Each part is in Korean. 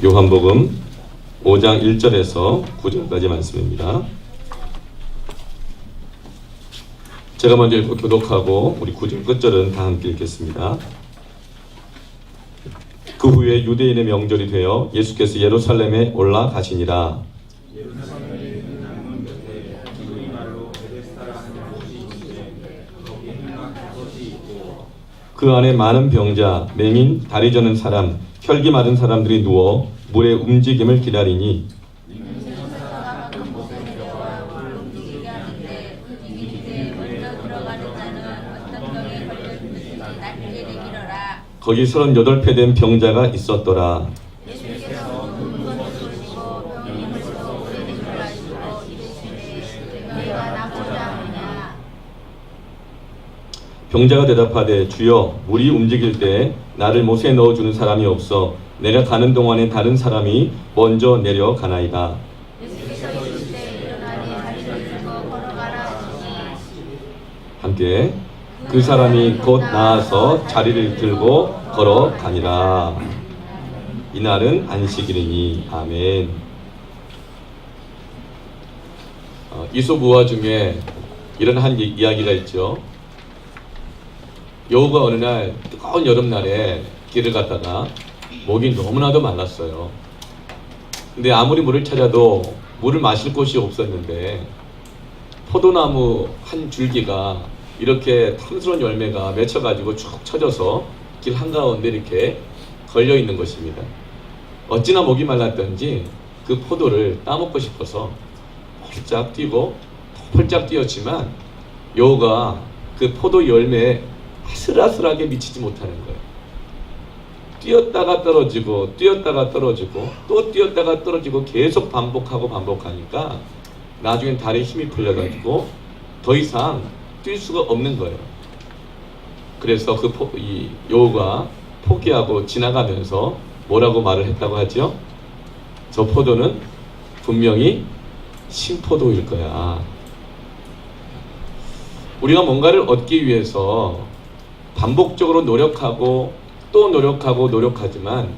요한복음 5장 1절에서 9절까지 말씀입니다. 제가 먼저 읽고 교독하고 우리 9절 끝절은 다 함께 읽겠습니다. 그 후에 유대인의 명절이 되어 예수께서 예루살렘에 올라가시니라. 그 안에 많은 병자, 맹인, 다리 저는 사람, 혈기 마른 사람들이 누워 물의 움직임을 기다리니 거기 38배 된 병자가 있었더라. 병자가 대답하되 주여 물이 움직일 때 나를 못에 넣어주는 사람이 없어 내가 가는 동안에 다른 사람이 먼저 내려가나이다. 함께 그 사람이 곧 나아서 자리를 들고 걸어가니라. 이날은 안식일이니. 아멘. 이솝우화 중에 이런 한 이야기가 있죠. 여우가 어느 날 뜨거운 여름날에 길을 갔다가 목이 너무나도 말랐어요. 근데 아무리 물을 찾아도 물을 마실 곳이 없었는데 포도나무 한 줄기가 이렇게 탐스러운 열매가 맺혀가지고 쭉 쳐져서 길 한가운데 이렇게 걸려있는 것입니다. 어찌나 목이 말랐던지 그 포도를 따먹고 싶어서 펄짝 뛰고 펄짝 뛰었지만 여우가 그 포도 열매에 아슬아슬하게 미치지 못하는 거예요. 뛰었다가 떨어지고 뛰었다가 떨어지고 또 뛰었다가 떨어지고 계속 반복하니까 나중엔 다리에 힘이 풀려가지고 더 이상 뛸 수가 없는 거예요. 그래서 이 여우가 포기하고 지나가면서 뭐라고 말을 했다고 하죠? 저 포도는 분명히 신포도일 거야. 우리가 뭔가를 얻기 위해서 반복적으로 노력하고 또 노력하지만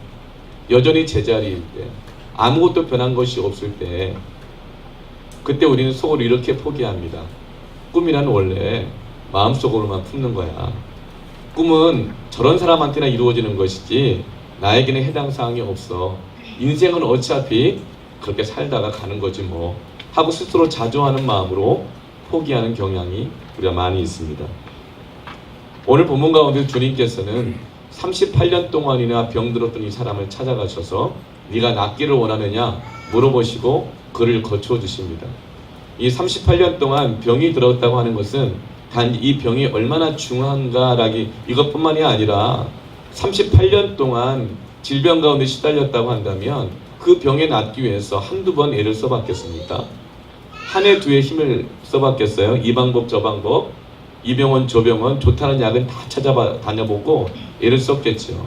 여전히 제자리일 때, 아무것도 변한 것이 없을 때, 그때 우리는 속으로 이렇게 포기합니다. 꿈이란 원래 마음속으로만 품는 거야. 꿈은 저런 사람한테나 이루어지는 것이지 나에게는 해당 사항이 없어. 인생은 어차피 그렇게 살다가 가는 거지 뭐 하고 스스로 자조하는 마음으로 포기하는 경향이 우리가 많이 있습니다. 오늘 본문 가운데 주님께서는 38년 동안이나 병들었던 이 사람을 찾아가셔서 네가 낫기를 원하느냐 물어보시고 그를 거쳐주십니다. 이 38년 동안 병이 들었다고 하는 것은 단 이 병이 얼마나 중요한가라기 이것뿐만이 아니라 38년 동안 질병 가운데 시달렸다고 한다면 그 병에 낫기 위해서 한두 번 애를 써봤겠습니까? 한 해 두 해 힘을 써봤겠어요? 이 방법 저 방법, 이 병원 저 병원, 좋다는 약은 다 다녀보고 애를 썼겠죠.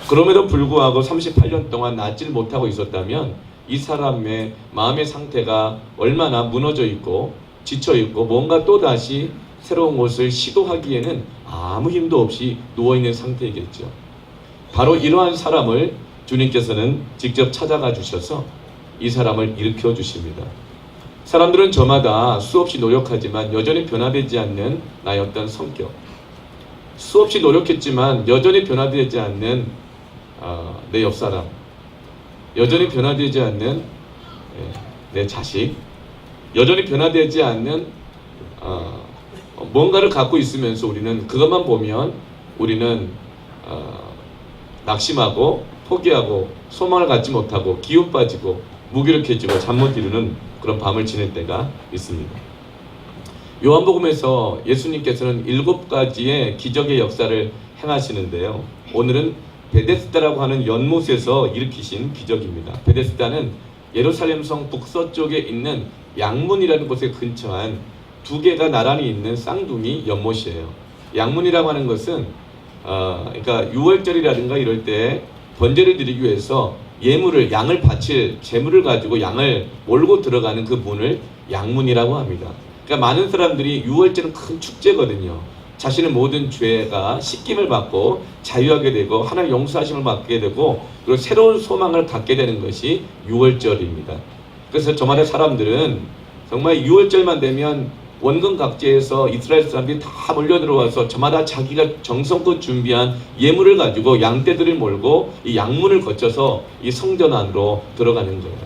그럼에도 불구하고 38년 동안 낫지를 못하고 있었다면 이 사람의 마음의 상태가 얼마나 무너져 있고 지쳐 있고 뭔가 또다시 새로운 것을 시도하기에는 아무 힘도 없이 누워있는 상태이겠죠. 바로 이러한 사람을 주님께서는 직접 찾아가 주셔서 이 사람을 일으켜 주십니다. 사람들은 저마다 수없이 노력하지만 여전히 변화되지 않는 나의 어떤 성격, 수없이 노력했지만 여전히 변화되지 않는 내 옆사람, 여전히 변화되지 않는 내 자식, 여전히 변화되지 않는 뭔가를 갖고 있으면서 우리는 그것만 보면 우리는 낙심하고 포기하고 소망을 갖지 못하고 기운 빠지고 무기력해지고 잠 못 이루는 그런 밤을 지낼 때가 있습니다. 요한복음에서 예수님께서는 7가지의 기적의 역사를 행하시는데요. 오늘은 베데스다라고 하는 연못에서 일으키신 기적입니다. 베데스다는 예루살렘 성 북서쪽에 있는 양문이라는 곳에 근처한 2개가 나란히 있는 쌍둥이 연못이에요. 양문이라고 하는 것은 그러니까 6월절이라든가 이럴 때 번제를 드리기 위해서 예물을 양을 바칠 재물을 가지고 양을 몰고 들어가는 그 문을 양문이라고 합니다. 그러니까 많은 사람들이 6월절은 큰 축제거든요. 자신의 모든 죄가 씻김을 받고 자유하게 되고 하나님의 용서하심을 받게 되고 그리고 새로운 소망을 갖게 되는 것이 유월절입니다. 그래서 저마다 사람들은 정말 유월절만 되면 원근 각지에서 이스라엘 사람들이 다 몰려 들어와서 저마다 자기가 정성껏 준비한 예물을 가지고 양떼들을 몰고 이 양문을 거쳐서 이 성전 안으로 들어가는 거예요.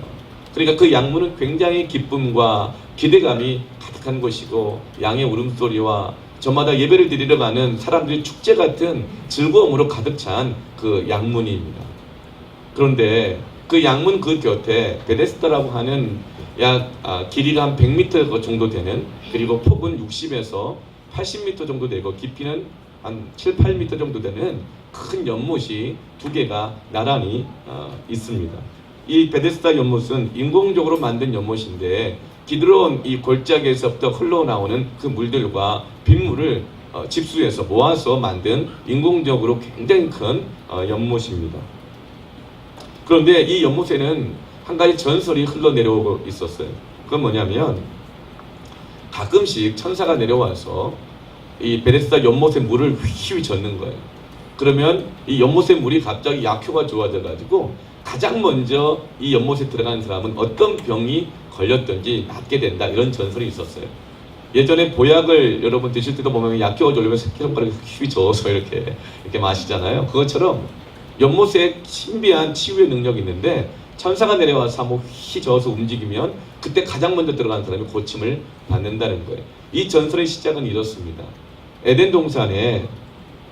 그러니까 그 양문은 굉장히 기쁨과 기대감이 가득한 곳이고 양의 울음소리와 저마다 예배를 드리러 가는 사람들이 축제 같은 즐거움으로 가득 찬 그 양문입니다. 그런데 그 양문 그 곁에 베데스다라고 하는 약 길이가 한 100m 정도 되는, 그리고 폭은 60에서 80m 정도 되고 깊이는 한 7, 8m 정도 되는 큰 연못이 두 개가 나란히 있습니다. 이 베데스다 연못은 인공적으로 만든 연못인데 기드론 이 골짜기에서부터 흘러나오는 그 물들과 빗물을 집수해서 모아서 만든 인공적으로 굉장히 큰 연못입니다. 그런데 이 연못에는 한 가지 전설이 흘러내려오고 있었어요. 그건 뭐냐면 가끔씩 천사가 내려와서 이 베데스다 연못의 물을 휘휘 젓는 거예요. 그러면 이 연못의 물이 갑자기 약효가 좋아져 가지고 가장 먼저 이 연못에 들어가는 사람은 어떤 병이 걸렸든지 낫게 된다, 이런 전설이 있었어요. 예전에 보약을 여러분 드실 때도 보면 약효가 졸리면 새끼손가락에 휘휘 저어서 이렇게 마시잖아요. 그것처럼 연못에 신비한 치유의 능력이 있는데 천사가 내려와서 한번 휘 저어서 움직이면 그때 가장 먼저 들어가는 사람이 고침을 받는다는 거예요. 이 전설의 시작은 이렇습니다. 에덴 동산에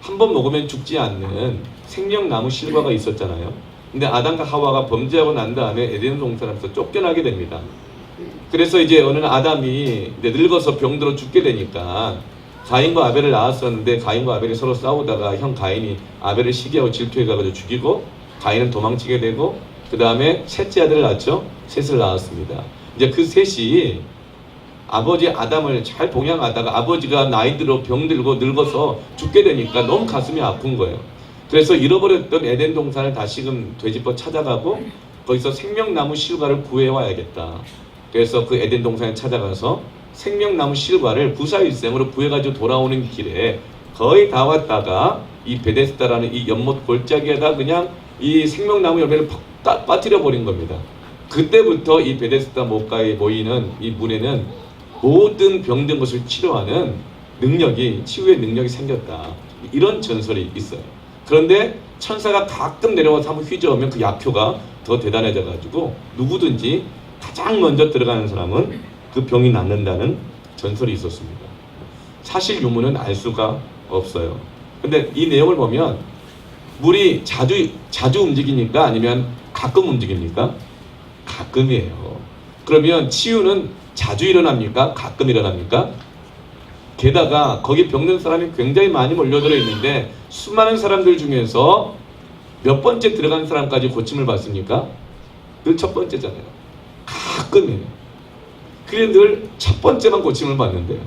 한 번 먹으면 죽지 않는 생명나무 실과가 있었잖아요. 근데 아담과 하와가 범죄하고 난 다음에 에덴 동산에서 쫓겨나게 됩니다. 그래서 이제 어느 날 아담이 늙어서 병들어 죽게 되니까 가인과 아벨을 낳았었는데 가인과 아벨이 서로 싸우다가 형 가인이 아벨을 시기하고 질투해가지고 죽이고 가인은 도망치게 되고 그 다음에 셋째 아들을 낳았죠. 셋을 낳았습니다. 이제 그 셋이 아버지 아담을 잘 봉양하다가 아버지가 나이 들어 병들고 늙어서 죽게 되니까 너무 가슴이 아픈 거예요. 그래서 잃어버렸던 에덴 동산을 다시금 되짚어 찾아가고 거기서 생명나무 실과를 구해와야겠다. 그래서 그 에덴 동산에 찾아가서 생명나무 실과를 부사일생으로 구해가지고 돌아오는 길에 거의 다 왔다가 이 베데스다라는 이 연못 골짜기에다 그냥 이 생명나무 열매를 팍 빠뜨려 버린 겁니다. 그때부터 이 베데스다 못가에 모이는 이 물에는 모든 병든 것을 치료하는 능력이, 치유의 능력이 생겼다, 이런 전설이 있어요. 그런데 천사가 가끔 내려와서 한번 휘저으면 그 약효가 더 대단해져 가지고 누구든지 가장 먼저 들어가는 사람은 그 병이 낫는다는 전설이 있었습니다. 사실 유무는 알 수가 없어요. 근데 이 내용을 보면 물이 자주 움직이니까 아니면 가끔 움직입니까? 가끔이에요. 그러면 치유는 자주 일어납니까? 가끔 일어납니까? 게다가 거기 병든 사람이 굉장히 많이 몰려들어 있는데 수많은 사람들 중에서 몇 번째 들어간 사람까지 고침을 받습니까? 늘 첫 번째잖아요. 가끔이에요. 그게 늘 첫 번째만 고침을 받는데요.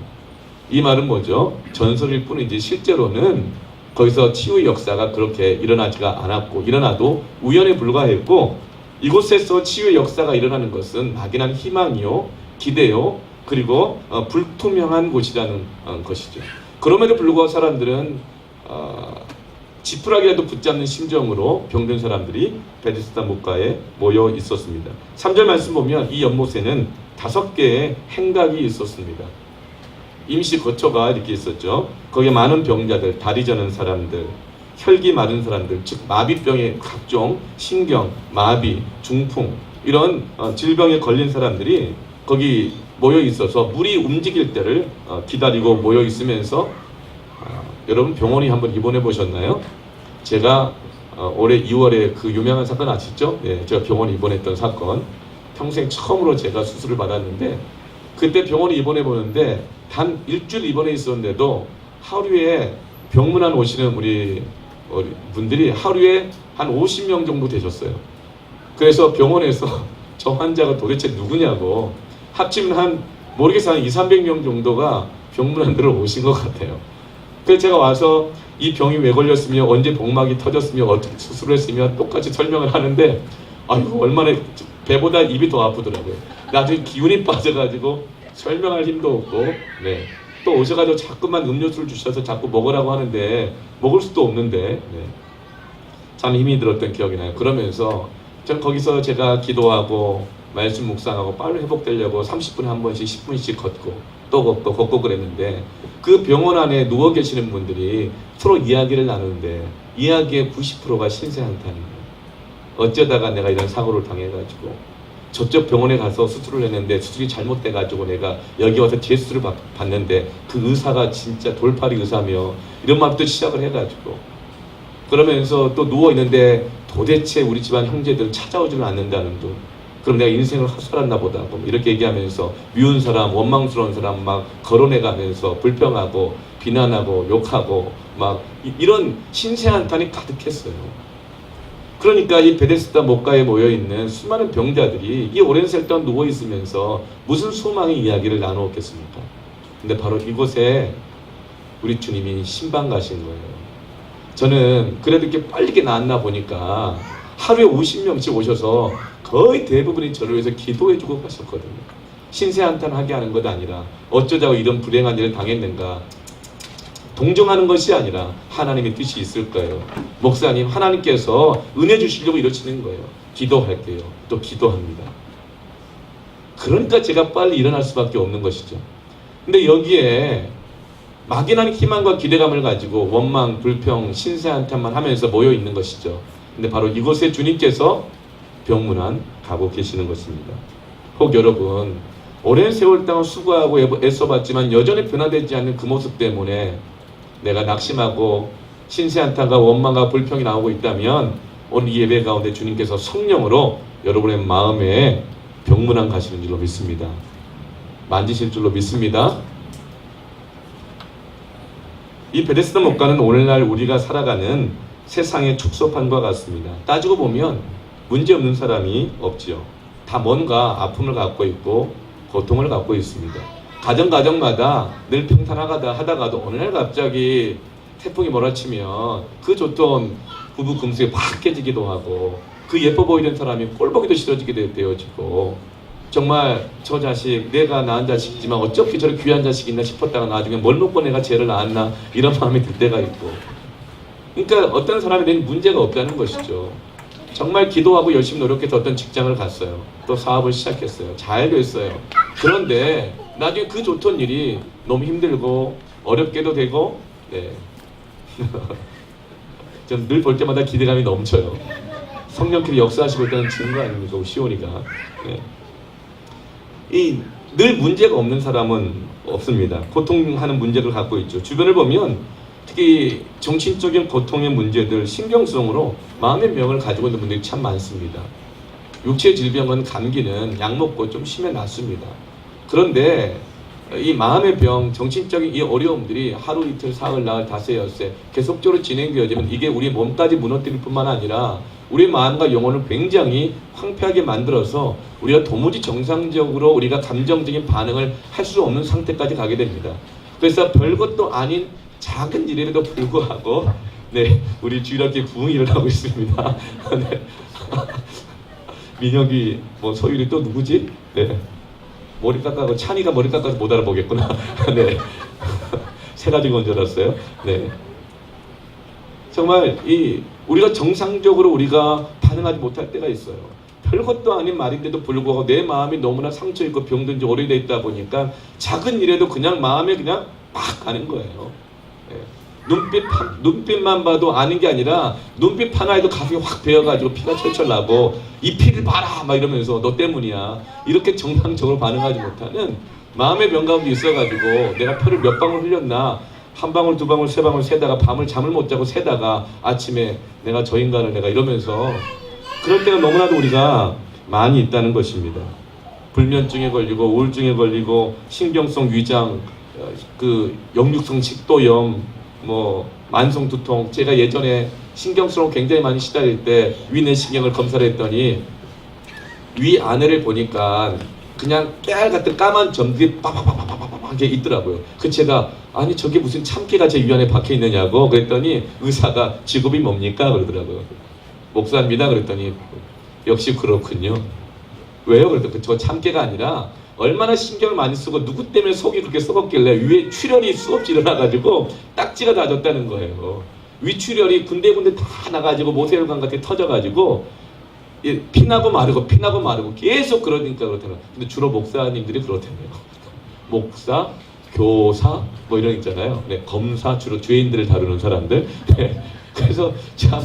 이 말은 뭐죠? 전설일 뿐이지 실제로는 거기서 치유의 역사가 그렇게 일어나지가 않았고, 일어나도 우연에 불과했고, 이곳에서 치유의 역사가 일어나는 것은 막연한 희망이요, 기대요, 그리고 불투명한 곳이라는 것이죠. 그럼에도 불구하고 사람들은 지푸라기라도 붙잡는 심정으로 병든 사람들이 베데스다 못가에 모여 있었습니다. 3절 말씀 보면 이 연못에는 5개의 행각이 있었습니다. 임시 거처가 이렇게 있었죠. 거기에 많은 병자들, 다리 저는 사람들, 혈기 마른 사람들, 즉 마비병의 각종 신경, 마비, 중풍 이런 질병에 걸린 사람들이 거기 모여 있어서 물이 움직일 때를 기다리고 모여 있으면서 여러분 병원에 한번 입원해 보셨나요? 제가 올해 2월에 그 유명한 사건 아시죠? 네, 제가 병원에 입원했던 사건. 평생 처음으로 제가 수술을 받았는데 그때 병원에 입원해 보는데 단 일주일 입원해 있었는데도 하루에 병문안 오시는 우리 분들이 하루에 한 50명 정도 되셨어요. 그래서 병원에서 저 환자가 도대체 누구냐고 합치면 한 모르겠어요, 한 200~300명 정도가 병문안으로 오신 것 같아요. 그래서 제가 와서 이 병이 왜 걸렸으며 언제 복막이 터졌으며 어떻게 수술을 했으며 똑같이 설명을 하는데 아이고 얼마나 배보다 입이 더 아프더라고요. 나중에 기운이 빠져가지고 설명할 힘도 없고, 네. 또 오셔가지고 자꾸만 음료수를 주셔서 자꾸 먹으라고 하는데 먹을 수도 없는데 네. 참 힘이 들었던 기억이 나요. 그러면서 전 거기서 제가 기도하고 말씀 묵상하고 빨리 회복되려고 30분에 한 번씩 10분씩 걷고 또 걷고 그랬는데 그 병원 안에 누워 계시는 분들이 서로 이야기를 나누는데 이야기의 90%가 신세한탄인 거예요. 어쩌다가 내가 이런 사고를 당해가지고 저쪽 병원에 가서 수술을 했는데 수술이 잘못돼가지고 내가 여기 와서 재수술을 받는데 그 의사가 진짜 돌팔이 의사며 이런 말부터 시작을 해가지고 그러면서 또 누워있는데 도대체 우리 집안 형제들 찾아오지는 않는다는 둥. 그럼 내가 인생을 헛살았나 보다. 이렇게 얘기하면서 미운 사람, 원망스러운 사람 막 거론해가면서 불평하고 비난하고 욕하고 막 이런 신세한탄이 가득했어요. 그러니까 이 베데스다 목가에 모여있는 수많은 병자들이 이 오랜 세월 동안 누워있으면서 무슨 소망의 이야기를 나누었겠습니까? 근데 바로 이곳에 우리 주님이 신방 가신 거예요. 저는 그래도 이렇게 빨리 나았나 보니까 하루에 50명씩 오셔서 거의 대부분이 저를 위해서 기도해주고 가셨거든요. 신세한탄하게 하는 것 아니라 어쩌자고 이런 불행한 일을 당했는가 동정하는 것이 아니라 하나님의 뜻이 있을 거예요. 목사님, 하나님께서 은혜 주시려고 이러시는 거예요. 기도할게요. 또 기도합니다. 그러니까 제가 빨리 일어날 수밖에 없는 것이죠. 근데 여기에 막연한 희망과 기대감을 가지고 원망, 불평, 신세한탄만 하면서 모여 있는 것이죠. 근데 바로 이곳에 주님께서 병문안 가고 계시는 것입니다. 혹 여러분 오랜 세월 동안 수고하고 애써봤지만 여전히 변화되지 않는 그 모습 때문에 내가 낙심하고 신세한탄과 원망과 불평이 나오고 있다면 오늘 이 예배 가운데 주님께서 성령으로 여러분의 마음에 병문안 가시는 줄로 믿습니다. 만지실 줄로 믿습니다. 이 베데스다 목가는 오늘날 우리가 살아가는 세상의 축소판과 같습니다. 따지고 보면 문제없는 사람이 없지요. 다 뭔가 아픔을 갖고 있고 고통을 갖고 있습니다. 가정마다 늘 평탄하다 하다가도 어느 날 갑자기 태풍이 몰아치면 그 좋던 부부 금슬이 팍 깨지기도 하고 그 예뻐 보이는 사람이 꼴보기도 싫어지게 되어지고 정말 저 자식 내가 낳은 자식이지만 어차피 저렇게 귀한 자식이 있나 싶었다가 나중에 뭘 먹고 내가 쟤를 낳았나 이런 마음이 들 때가 있고 그러니까 어떤 사람에 대한 문제가 없다는 것이죠. 정말 기도하고 열심히 노력해서 어떤 직장을 갔어요. 또 사업을 시작했어요. 잘 됐어요. 그런데 나중에 그 좋던 일이 너무 힘들고 어렵게도 되고 네. 전 늘 볼 때마다 기대감이 넘쳐요. 성령께서 역사하시고 있다는 증거 아닙니까? 시온이가 네. 늘 문제가 없는 사람은 없습니다. 고통하는 문제를 갖고 있죠. 주변을 보면 특히 정신적인 고통의 문제들, 신경성으로 마음의 병을 가지고 있는 분들이 참 많습니다. 육체의 질병은 감기는 약 먹고 좀 심해 낫습니다. 그런데 이 마음의 병, 정신적인 이 어려움들이 하루 이틀, 사흘, 나흘, 닷새, 엿새 계속적으로 진행되어지면 이게 우리 몸까지 무너뜨릴 뿐만 아니라 우리 마음과 영혼을 굉장히 황폐하게 만들어서 우리가 도무지 정상적으로 우리가 감정적인 반응을 할 수 없는 상태까지 가게 됩니다. 그래서 별것도 아닌 작은 일에도 불구하고 네, 우리 주일학교 부흥회를 하고 있습니다. 네. 민혁이 뭐 소율이 또 누구지? 네. 머리 깎아고 찬이가 머리 깎아서 못 알아보겠구나. 네. 세 가지 건 줄 알았어요. 네. 정말 우리가 정상적으로 우리가 반응하지 못할 때가 있어요. 별것도 아닌 말인데도 불구하고 내 마음이 너무나 상처 있고 병든 지 오래돼 있다 보니까 작은 일에도 그냥 마음에 그냥 막 가는 거예요. 네. 눈빛만 봐도 아는 게 아니라 눈빛 하나에도 가슴이 확 베어가지고 피가 철철 나고 이 피를 봐라 막 이러면서 너 때문이야 이렇게 정상적으로 반응하지 못하는 마음의 병 가운데 있어가지고 내가 펴를 몇 방울 흘렸나 한 방울 두 방울 세 방울 세다가 밤을 잠을 못 자고 세다가 아침에 내가 저 인간을 내가 이러면서 그럴 때가 너무나도 우리가 많이 있다는 것입니다. 불면증에 걸리고 우울증에 걸리고 신경성 위장 그 역류성 식도염 뭐 만성 두통 제가 예전에 신경스러운 굉장히 많이 시달릴 때 위내시경을 검사를 했더니 위 안에를 보니까 그냥 깨알 같은 까만 점들이 빠바바바바바바 있더라고요. 그 제가 아니 저게 무슨 참깨가 제 위 안에 박혀 있느냐고 그랬더니 의사가 직업이 뭡니까 그러더라고요. 목사입니다 그랬더니 역시 그렇군요. 왜요? 그랬더니 저 참깨가 아니라 얼마나 신경을 많이 쓰고 누구 때문에 속이 그렇게 썩었길래 위에 출혈이 수없이 일어나가지고 딱지가 나졌다는 거예요. 위출혈이 군데군데 다 나가지고 모세혈관 같은 게 터져가지고 피나고 마르고 피나고 마르고 계속 그러니까 그렇다는. 근데 주로 목사님들이 그렇다네요. 목사, 교사 뭐 이런 있잖아요. 네, 검사, 주로 죄인들을 다루는 사람들. 네, 그래서 참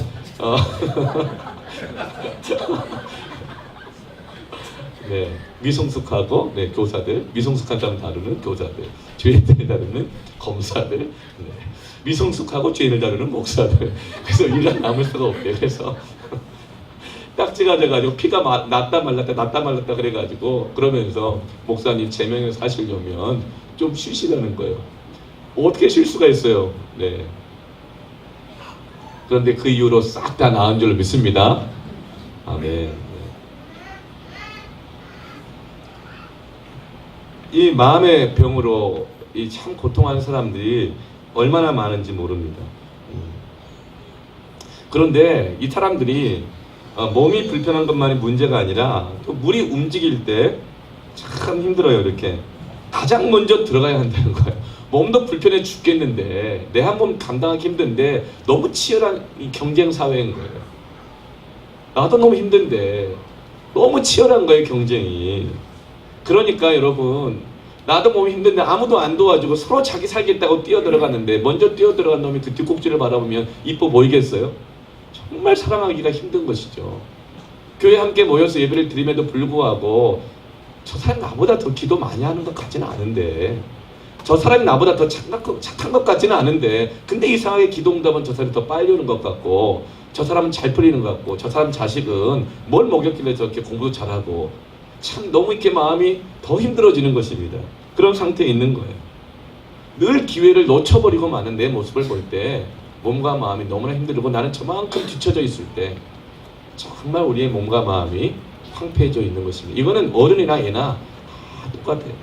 네, 미성숙하고 네, 교사들, 미성숙한 사람 다루는 교사들, 죄인들을 다루는 검사들, 네, 미성숙하고 죄인을 다루는 목사들. 그래서 일가 남을 수가 없게. 그래서 딱지가 돼가지고 피가 났다 말랐다 그래가지고 그러면서 목사님 제명에서 하시려면 좀 쉬시라는 거예요. 어떻게 쉴 수가 있어요? 네. 그런데 그 이후로 싹 다 나은 줄 믿습니다. 아멘. 이 마음의 병으로 이 참 고통하는 사람들이 얼마나 많은지 모릅니다. 그런데 이 사람들이 몸이 불편한 것만이 문제가 아니라 또 물이 움직일 때 참 힘들어요. 이렇게 가장 먼저 들어가야 한다는 거예요. 몸도 불편해 죽겠는데 내 한 몸 감당하기 힘든데 너무 치열한 경쟁 사회인 거예요. 나도 너무 힘든데 너무 치열한 거예요, 경쟁이. 그러니까 여러분, 나도 몸이 힘든데 아무도 안 도와주고 서로 자기 살겠다고 뛰어들어갔는데 먼저 뛰어들어간 놈이 그 뒷꼭지를 바라보면 이뻐 보이겠어요? 정말 사랑하기가 힘든 것이죠. 교회 함께 모여서 예배를 드림에도 불구하고 저 사람이 나보다 더 기도 많이 하는 것 같지는 않은데, 저 사람이 나보다 더 착한 것 같지는 않은데, 근데 이상하게 기도응답은 저 사람이 더 빨리 오는 것 같고, 저 사람은 잘 풀리는 것 같고, 저 사람 자식은 뭘 먹였길래 저렇게 공부도 잘하고, 참 너무 이렇게 마음이 더 힘들어지는 것입니다. 그런 상태에 있는 거예요. 늘 기회를 놓쳐버리고 마는 내 모습을 볼 때 몸과 마음이 너무나 힘들고, 나는 저만큼 뒤처져 있을 때 정말 우리의 몸과 마음이 황폐해져 있는 것입니다. 이거는 어른이나 애나 다 똑같아요.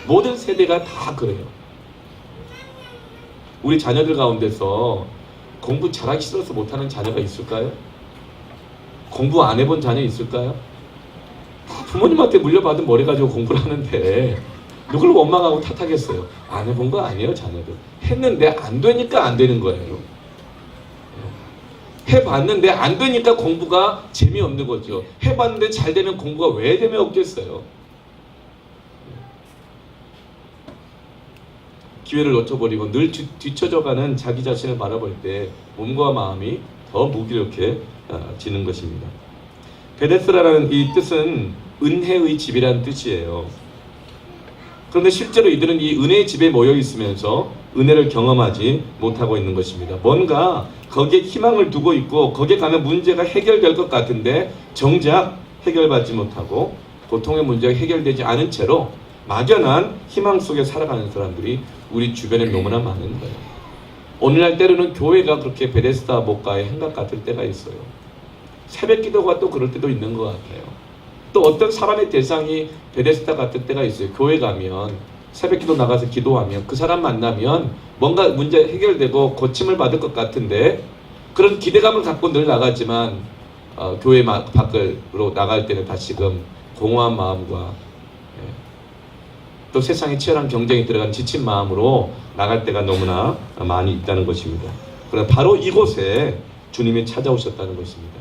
모든 세대가 다 그래요. 우리 자녀들 가운데서 공부 잘하기 싫어서 못하는 자녀가 있을까요? 공부 안 해본 자녀 있을까요? 부모님한테 물려받은 머리 가지고 공부를 하는데 누굴 원망하고 탓하겠어요? 안 해본 거 아니에요, 자녀들. 했는데 안 되니까 안 되는 거예요. 해봤는데 안 되니까 공부가 재미없는 거죠. 해봤는데 잘 되면 공부가 왜 재미없겠어요? 기회를 놓쳐버리고 늘 뒤쳐져가는 자기 자신을 바라볼 때 몸과 마음이 더 무기력해 지는 것입니다. 베데스다라는 이 뜻은 은혜의 집이라는 뜻이에요. 그런데 실제로 이들은 이 은혜의 집에 모여 있으면서 은혜를 경험하지 못하고 있는 것입니다. 뭔가 거기에 희망을 두고 있고 거기에 가면 문제가 해결될 것 같은데 정작 해결받지 못하고 고통의 문제가 해결되지 않은 채로 막연한 희망 속에 살아가는 사람들이 우리 주변에 너무나 많은 거예요. 오늘날 때로는 교회가 그렇게 베데스다 목가의 행각 같을 때가 있어요. 새벽 기도가 또 그럴 때도 있는 것 같아요. 또 어떤 사람의 대상이 베데스다 같을 때가 있어요. 교회 가면 새벽 기도 나가서 기도하면 그 사람 만나면 뭔가 문제 해결되고 고침을 받을 것 같은데 그런 기대감을 갖고 늘 나가지만 교회 밖으로 나갈 때는 다시금 공허한 마음과 또 세상에 치열한 경쟁이 들어간 지친 마음으로 나갈 때가 너무나 많이 있다는 것입니다. 그러나 바로 이곳에 주님이 찾아오셨다는 것입니다.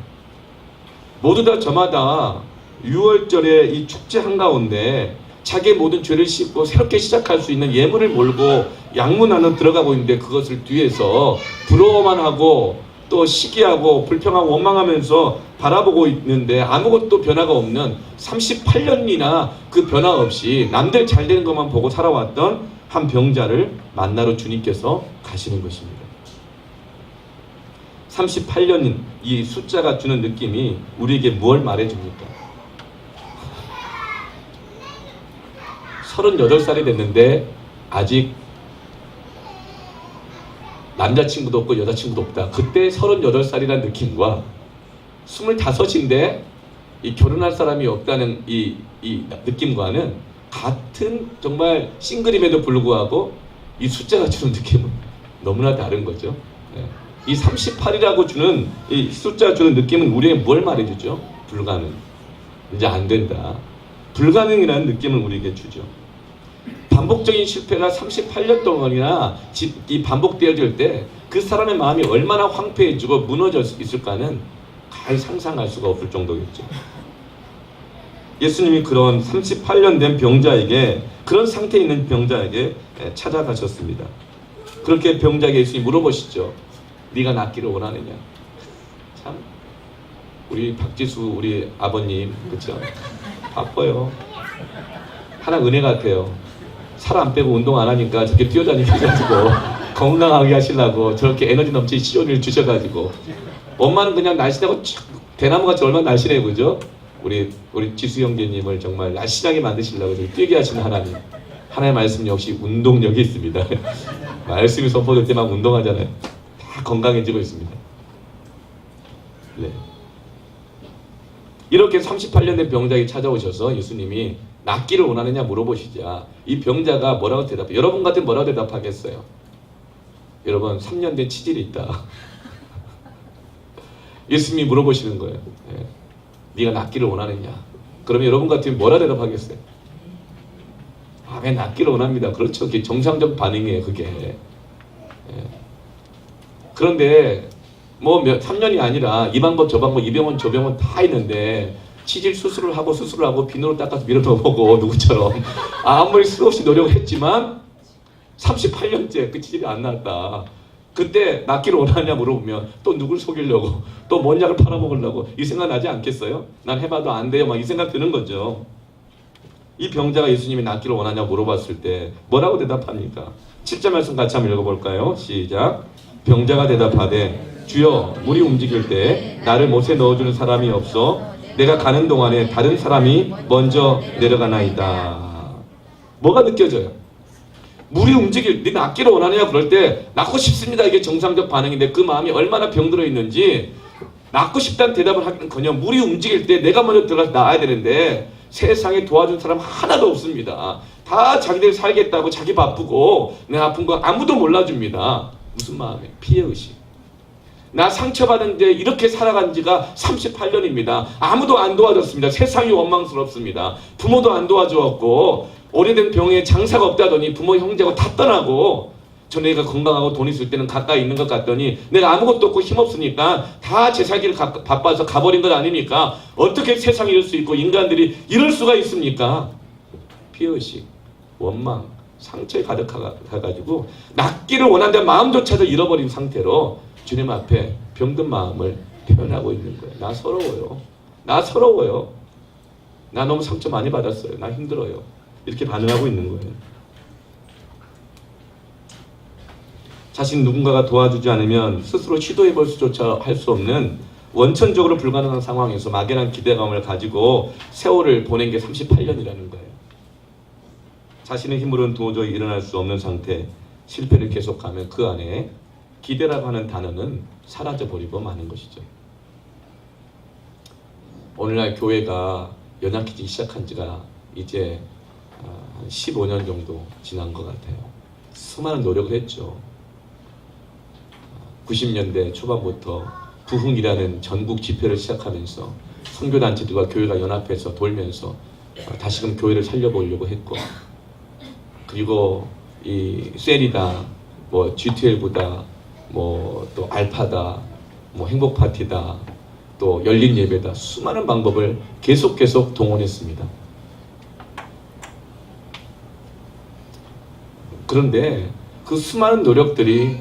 모두 다 저마다 6월절의 이 축제 한가운데 자기의 모든 죄를 씻고 새롭게 시작할 수 있는 예물을 몰고 양문 안으로 들어가고 있는데 그것을 뒤에서 부러워만 하고 또 시기하고 불평하고 원망하면서 바라보고 있는데 아무것도 변화가 없는 38년이나 그 변화 없이 남들 잘 되는 것만 보고 살아왔던 한 병자를 만나러 주님께서 가시는 것입니다. 38년인 이 숫자가 주는 느낌이 우리에게 무엇을 말해줍니까? 38살이 됐는데 아직 남자친구도 없고 여자친구도 없다. 그때 38살이라는 느낌과 25인데 이 결혼할 사람이 없다는 이 느낌과는 같은 정말 싱글임에도 불구하고 이 숫자가 주는 느낌은 너무나 다른 거죠. 네. 이 38이라고 주는 이 숫자 주는 느낌은 우리에게 뭘 말해주죠? 불가능. 이제 안 된다. 불가능이라는 느낌을 우리에게 주죠. 반복적인 실패가 38년 동안이나 이 반복되어질 때 그 사람의 마음이 얼마나 황폐해지고 무너져 있을까는 잘 상상할 수가 없을 정도겠죠. 예수님이 그런 38년 된 병자에게, 그런 상태에 있는 병자에게 찾아가셨습니다. 그렇게 병자에게 예수님이 물어보시죠. 네가 낫기를 원하느냐. 참 우리 박지수 우리 아버님 그렇죠? 바빠요. 하나 은혜 같아요. 살 안 빼고 운동 안 하니까 저렇게 뛰어다니셔가지고 건강하게 하시려고 저렇게 에너지 넘치는 시원을 주셔가지고, 엄마는 그냥 날씬하고 대나무같이 얼마나 날씬해 그죠? 우리 지수 형제님을 정말 날씬하게 만드시려고 뛰게 하시는 하나님. 하나님의 말씀 역시 운동력이 있습니다. 말씀이 선포될 때 막 운동하잖아요. 다 건강해지고 있습니다. 네. 이렇게 38년 된 병자에게 찾아오셔서 예수님이 낫기를 원하느냐 물어보시자 이 병자가 뭐라고 대답해요? 여러분 같으면 뭐라고 대답하겠어요? 여러분 3년 된 치질이 있다. 예수님이 물어보시는 거예요. 네. 네가 낫기를 원하느냐? 그러면 여러분 같으면 뭐라 대답하겠어요? 왜 낫기를 원합니다. 그렇죠. 그게 정상적 반응이에요. 그게. 네. 그런데 뭐 3년이 아니라 이 방법 저 방법 이 병원 저 병원 다 있는데 치질 수술을 하고 비누로 닦아서 밀어 넣어보고 누구처럼 아무리 수없이 노력을 했지만 38년째 그 치질이 안 나왔다. 그때 낫기를 원하냐 물어보면 또 누굴 속이려고 또 뭔 약을 팔아먹으려고 이 생각 나지 않겠어요? 난 해봐도 안 돼요. 막 이 생각 드는 거죠. 이 병자가 예수님이 낫기를 원하냐 물어봤을 때 뭐라고 대답합니까? 7절 말씀 같이 한번 읽어볼까요? 시작. 병자가 대답하되 주여 물이 움직일 때 나를 못에 넣어주는 사람이 없어 내가 가는 동안에 다른 사람이 먼저 내려가나이다. 뭐가 느껴져요? 물이 움직일, 네 낫기를 원하느냐 그럴 때 낫고 싶습니다. 이게 정상적 반응인데 그 마음이 얼마나 병들어 있는지 낫고 싶다는 대답을 하기는커녕 물이 움직일 때 내가 먼저 들어가서 나아야 되는데 세상에 도와준 사람 하나도 없습니다. 다 자기들 살겠다고 자기 바쁘고 내 아픈 거 아무도 몰라줍니다. 무슨 마음이에요? 피해의식. 나 상처받은데 이렇게 살아간 지가 38년입니다. 아무도 안 도와줬습니다. 세상이 원망스럽습니다. 부모도 안 도와주었고 오래된 병에 장사가 없다더니 부모 형제가 다 떠나고 전에가 건강하고 돈 있을 때는 가까이 있는 것 같더니 내가 아무것도 없고 힘없으니까 다 제 살기를 바빠서 가버린 것 아닙니까? 어떻게 세상이 이럴 수 있고 인간들이 이럴 수가 있습니까? 피해의식, 원망, 상처에 가득해가지고 낫기를 원한다는 마음조차도 잃어버린 상태로 주님 앞에 병든 마음을 표현하고 있는 거예요. 나 서러워요. 나 서러워요. 나 너무 상처 많이 받았어요. 나 힘들어요. 이렇게 반응하고 있는 거예요. 자신 누군가가 도와주지 않으면 스스로 시도해볼 수조차 할 수 없는 원천적으로 불가능한 상황에서 막연한 기대감을 가지고 세월을 보낸 게 38년이라는 거예요. 자신의 힘으로는 도저히 일어날 수 없는 상태, 실패를 계속하면 그 안에 기대라고 하는 단어는 사라져버리고 마는 것이죠. 오늘날 교회가 연약해지기 시작한 지가 이제 15년 정도 지난 것 같아요. 수많은 노력을 했죠. 90년대 초반부터 부흥이라는 전국 집회를 시작하면서 선교단체들과 교회가 연합해서 돌면서 다시금 교회를 살려보려고 했고, 그리고 이 셀이다, 뭐 GTL보다, 뭐 또 알파다, 뭐 행복파티다, 또 열린 예배다, 수많은 방법을 계속 동원했습니다. 그런데 그 수많은 노력들이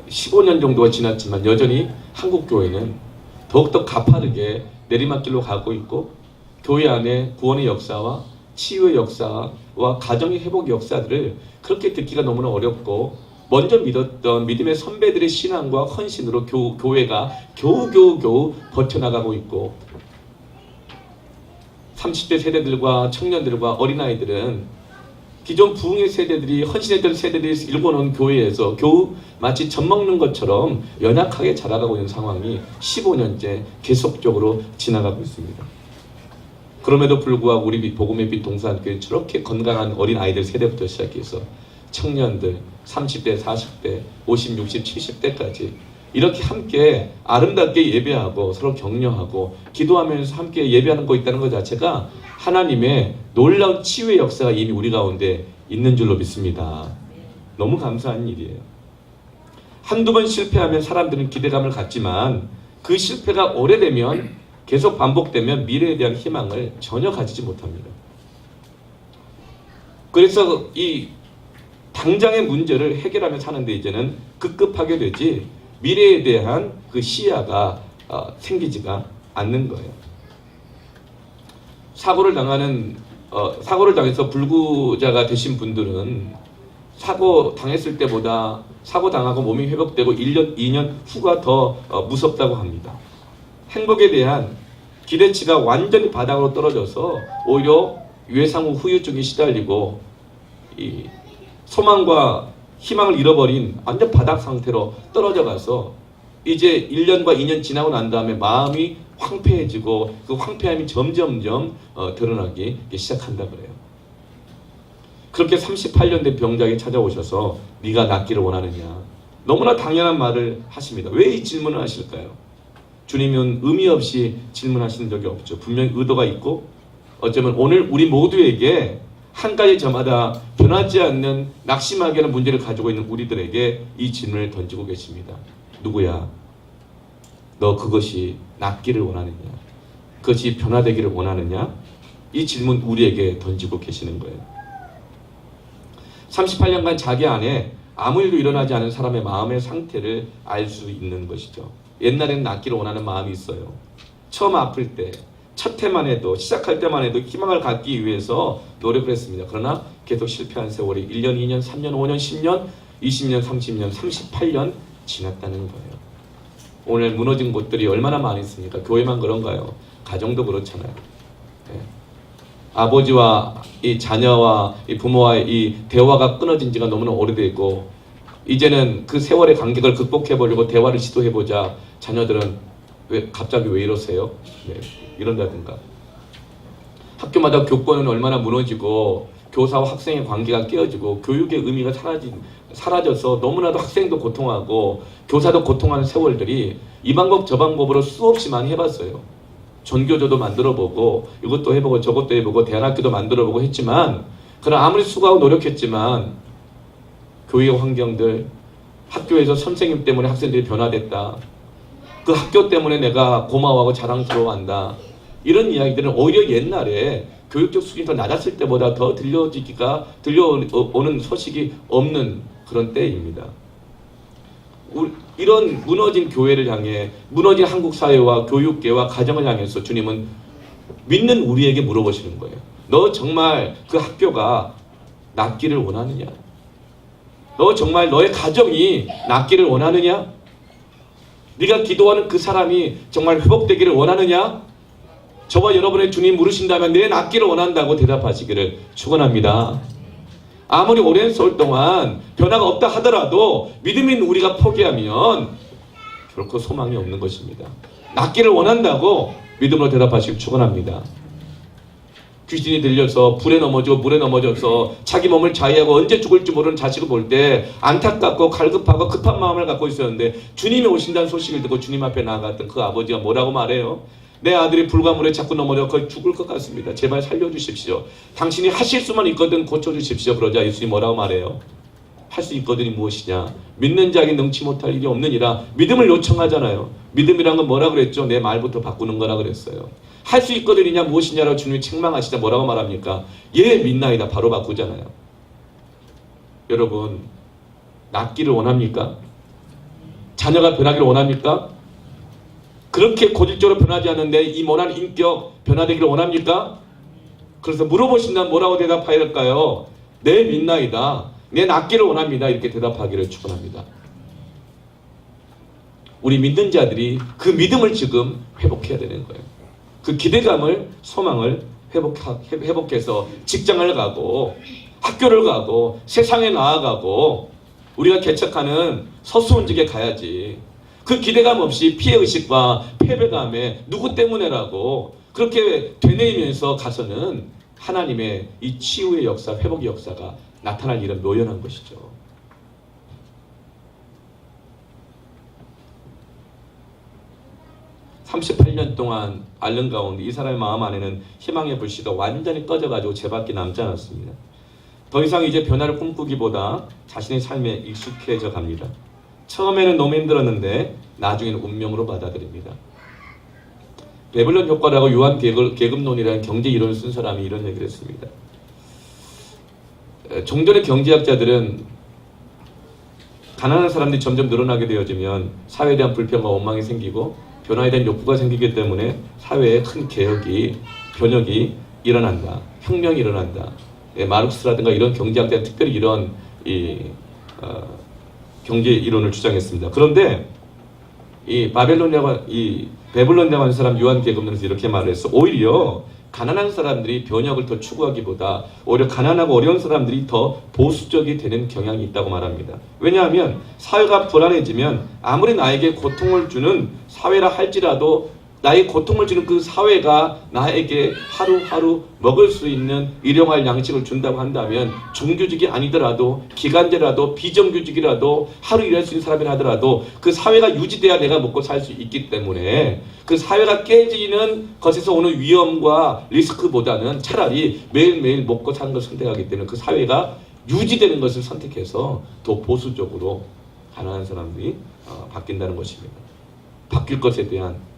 15년 정도가 지났지만 여전히 한국교회는 더욱더 가파르게 내리막길로 가고 있고, 교회 안에 구원의 역사와 치유의 역사와 가정의 회복 역사들을 그렇게 듣기가 너무나 어렵고, 먼저 믿었던 믿음의 선배들의 신앙과 헌신으로 교회가 겨우 버텨나가고 있고, 30대 세대들과 청년들과 어린아이들은 기존 부흥의 세대들이, 헌신했던 세대들이 일궈놓은 교회에서 겨우 마치 젖 먹는 것처럼 연약하게 자라가고 있는 상황이 15년째 계속적으로 지나가고 있습니다. 그럼에도 불구하고 우리 복음의 빛 동산교회 저렇게 건강한 어린아이들 세대부터 시작해서 청년들 30대, 40대, 50, 60, 70대까지 이렇게 함께 아름답게 예배하고 서로 격려하고 기도하면서 함께 예배하는 거 있다는 것 자체가 하나님의 놀라운 치유의 역사가 이미 우리 가운데 있는 줄로 믿습니다. 너무 감사한 일이에요. 한두 번 실패하면 사람들은 기대감을 갖지만 그 실패가 오래되면 계속 반복되면 미래에 대한 희망을 전혀 가지지 못합니다. 그래서 이 당장의 문제를 해결하며 사는데 이제는 급급하게 되지 미래에 대한 그 시야가 생기지가 않는 거예요. 사고를 당해서 불구자가 되신 분들은 사고 당했을 때보다 사고 당하고 몸이 회복되고 1년, 2년 후가 더 무섭다고 합니다. 행복에 대한 기대치가 완전히 바닥으로 떨어져서 오히려 외상후 후유증에 시달리고 이 소망과 희망을 잃어버린 완전 바닥 상태로 떨어져 가서 이제 1년과 2년 지나고 난 다음에 마음이 황폐해지고 그 황폐함이 점점점 드러나기 시작한다 그래요. 그렇게 38년 된 병자에게 찾아오셔서 네가 낫기를 원하느냐, 너무나 당연한 말을 하십니다. 왜 이 질문을 하실까요? 주님은 의미 없이 질문하시는 적이 없죠. 분명히 의도가 있고 어쩌면 오늘 우리 모두에게 한 가지 저마다 변하지 않는 낙심하게 하는 문제를 가지고 있는 우리들에게 이 질문을 던지고 계십니다. 누구야? 너 그것이 낫기를 원하느냐? 그것이 변화되기를 원하느냐? 이 질문 우리에게 던지고 계시는 거예요. 38년간 자기 안에 아무 일도 일어나지 않은 사람의 마음의 상태를 알 수 있는 것이죠. 옛날에는 낫기를 원하는 마음이 있어요. 처음 아플 때, 첫 해만 해도, 시작할 때만 해도 희망을 갖기 위해서 노력을 했습니다. 그러나 계속 실패한 세월이 1년, 2년, 3년, 5년, 10년, 20년, 30년, 38년 지났다는 거예요. 오늘 무너진 곳들이 얼마나 많이 있습니까? 교회만 그런가요? 가정도 그렇잖아요. 네. 아버지와 이 자녀와 이 부모와의 이 대화가 끊어진 지가 너무나 오래되고 이제는 그 세월의 간격을 극복해보려고 대화를 시도해보자 자녀들은 갑자기 왜 이러세요? 네, 이런다든가 학교마다 교권은 얼마나 무너지고 교사와 학생의 관계가 깨어지고 교육의 의미가 사라져서 너무나도 학생도 고통하고 교사도 고통하는 세월들이 이 방법 저 방법으로 수없이 많이 해봤어요. 전교조도 만들어보고 이것도 해보고 저것도 해보고 대안학교도 만들어보고 했지만 그러나 아무리 수고하고 노력했지만 교육 환경들, 학교에서 선생님 때문에 학생들이 변화됐다. 그 학교 때문에 내가 고마워하고 자랑스러워한다. 이런 이야기들은 오히려 옛날에 교육적 수준이 더 낮았을 때보다 더 들려오는 소식이 없는 그런 때입니다. 이런 무너진 교회를 향해 무너진 한국 사회와 교육계와 가정을 향해서 주님은 믿는 우리에게 물어보시는 거예요. 너 정말 그 학교가 낫기를 원하느냐? 너 정말 너의 가정이 낫기를 원하느냐? 네가 기도하는 그 사람이 정말 회복되기를 원하느냐? 저와 여러분의 주님 물으신다면 내 낫기를 원한다고 대답하시기를 축원합니다. 아무리 오랜 세월 동안 변화가 없다 하더라도 믿음인 우리가 포기하면 결코 소망이 없는 것입니다. 낫기를 원한다고 믿음으로 대답하시길 축원합니다. 귀신이 들려서 불에 넘어지고 물에 넘어져서 자기 몸을 자위하고 언제 죽을지 모르는 자식을 볼 때 안타깝고 갈급하고 급한 마음을 갖고 있었는데 주님이 오신다는 소식을 듣고 주님 앞에 나아갔던 그 아버지가 뭐라고 말해요? 내 아들이 불과 물에 자꾸 넘어져 거의 죽을 것 같습니다. 제발 살려주십시오. 당신이 하실 수만 있거든 고쳐주십시오. 그러자 예수님이 뭐라고 말해요? 할 수 있거든이 무엇이냐? 믿는 자에게 능치 못할 일이 없느니라. 믿음을 요청하잖아요. 믿음이란 건 뭐라 그랬죠? 내 말부터 바꾸는 거라 그랬어요. 할 수 있거든이냐 무엇이냐라고 주님이 책망하시자 뭐라고 말합니까? 예 믿나이다. 바로 바꾸잖아요. 여러분 낫기를 원합니까? 자녀가 변하기를 원합니까? 그렇게 고질적으로 변하지 않는데 이 모난 인격 변화되기를 원합니까? 그래서 물어보신다면 뭐라고 대답해야 할까요? 네 믿나이다. 내 낫기를 원합니다. 이렇게 대답하기를 축원합니다. 우리 믿는 자들이 그 믿음을 지금 회복해야 되는 거예요. 그 기대감을 소망을 회복해서 직장을 가고 학교를 가고 세상에 나아가고 우리가 개척하는 서수원직에 가야지. 그 기대감 없이 피해의식과 패배감에 누구 때문에라고 그렇게 되뇌이면서 가서는 하나님의 이 치유의 역사, 회복의 역사가 나타날 일은 묘연한 것이죠. 38년 동안 앓는 가운데 이 사람의 마음 안에는 희망의 불씨가 완전히 꺼져가지고 죄밖에 남지 않았습니다. 더 이상 이제 변화를 꿈꾸기보다 자신의 삶에 익숙해져 갑니다. 처음에는 너무 힘들었는데 나중에는 운명으로 받아들입니다. 베블론 효과라고 유한 계급론이라는 경제 이론을 쓴 사람이 이런 얘기를 했습니다. 종전의 경제학자들은 가난한 사람들이 점점 늘어나게 되어지면 사회에 대한 불평과 원망이 생기고 변화에 대한 욕구가 생기기 때문에 사회에 큰 개혁이, 변혁이 일어난다. 혁명이 일어난다. 마르크스라든가 이런 경제학자는 특별히 이런 경제 이론을 주장했습니다. 그런데 이 베블론이라고 하는 사람 유한 계급론에서 이렇게 말을 했어. 오히려 가난한 사람들이 변혁을 더 추구하기보다 오히려 가난하고 어려운 사람들이 더 보수적이 되는 경향이 있다고 말합니다. 왜냐하면 사회가 불안해지면 아무리 나에게 고통을 주는 사회라 할지라도 나의 고통을 주는 그 사회가 나에게 하루하루 먹을 수 있는 일용할 양식을 준다고 한다면 정규직이 아니더라도 기간제라도 비정규직이라도 하루 일할 수 있는 사람이라 하더라도 그 사회가 유지돼야 내가 먹고 살 수 있기 때문에 그 사회가 깨지는 것에서 오는 위험과 리스크보다는 차라리 매일매일 먹고 사는 것을 선택하기 때문에 그 사회가 유지되는 것을 선택해서 더 보수적으로 가난한 사람들이 바뀐다는 것입니다. 바뀔 것에 대한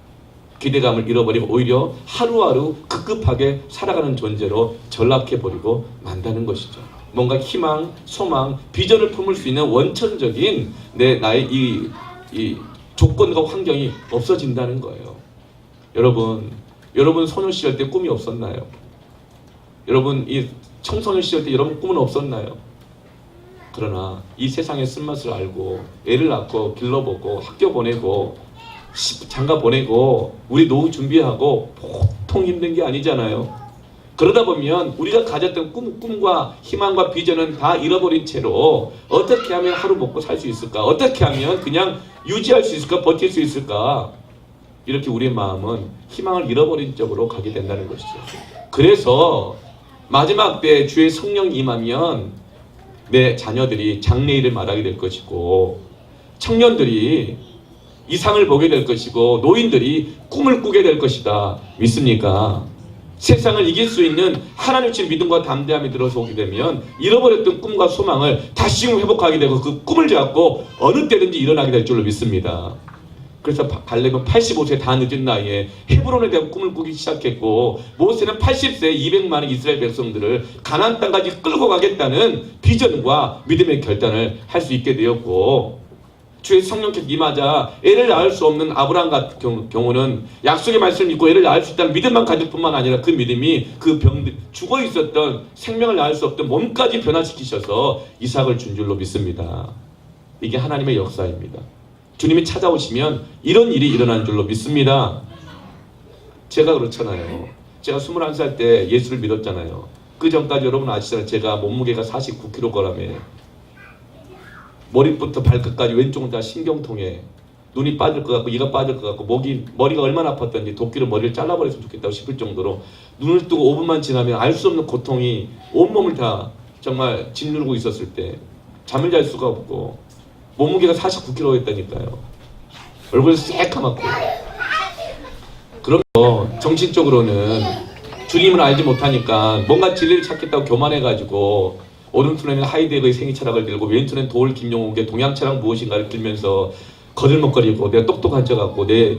기대감을 잃어버리고 오히려 하루하루 급급하게 살아가는 존재로 전락해버리고 만다는 것이죠. 뭔가 희망, 소망, 비전을 품을 수 있는 원천적인 나의 이 조건과 환경이 없어진다는 거예요. 여러분 소녀 시절 때 꿈이 없었나요? 여러분 이 청소년 시절 때 여러분 꿈은 없었나요? 그러나 이 세상의 쓴맛을 알고 애를 낳고 길러보고 학교 보내고 장가 보내고 우리 노후 준비하고 보통 힘든 게 아니잖아요. 그러다 보면 우리가 가졌던 꿈과 희망과 비전은 다 잃어버린 채로 어떻게 하면 하루 먹고 살 수 있을까? 어떻게 하면 그냥 유지할 수 있을까? 버틸 수 있을까? 이렇게 우리의 마음은 희망을 잃어버린 쪽으로 가게 된다는 것이죠. 그래서 마지막 때 주의 성령 임하면 내 자녀들이 장래일을 말하게 될 것이고 청년들이 이상을 보게 될 것이고 노인들이 꿈을 꾸게 될 것이다. 믿습니까? 세상을 이길 수 있는 하나님 칠 믿음과 담대함이 들어서오게 되면 잃어버렸던 꿈과 소망을 다시 회복하게 되고 그 꿈을 잡고 어느 때든지 일어나게 될 줄로 믿습니다. 그래서 갈렙은 85세 다 늦은 나이에 헤브론에 대한 꿈을 꾸기 시작했고 모세는 80세에 200만의 이스라엘 백성들을 가나안 땅까지 끌고 가겠다는 비전과 믿음의 결단을 할 수 있게 되었고 주의 성령께서 임하자 애를 낳을 수 없는 아브라함 같은 경우는 약속의 말씀을 믿고 애를 낳을 수 있다는 믿음만 가질 뿐만 아니라 그 믿음이 그 죽어 있었던 생명을 낳을 수 없던 몸까지 변화시키셔서 이삭을 준 줄로 믿습니다. 이게 하나님의 역사입니다. 주님이 찾아오시면 이런 일이 일어나는 줄로 믿습니다. 제가 그렇잖아요. 제가 21살 때 예수를 믿었잖아요. 그 전까지 여러분 아시잖아요. 제가 몸무게가 49kg에 머리부터 발끝까지 왼쪽은 다 신경통에 눈이 빠질 것 같고 이가 빠질 것 같고 머리가 얼마나 아팠던지 도끼로 머리를 잘라버렸으면 좋겠다고 싶을 정도로 눈을 뜨고 5분만 지나면 알 수 없는 고통이 온몸을 다 정말 짓누르고 있었을 때 잠을 잘 수가 없고 몸무게가 49kg였다니까요. 얼굴이 새까맣고 그러면 정신적으로는 주님을 알지 못하니까 뭔가 진리를 찾겠다고 교만해가지고 오른손에는 하이데거의 생애 철학을 들고 왼손엔 도울 김용옥의 동양 철학 무엇인가를 들면서 거들먹거리고 내가 똑똑한 척 같고 내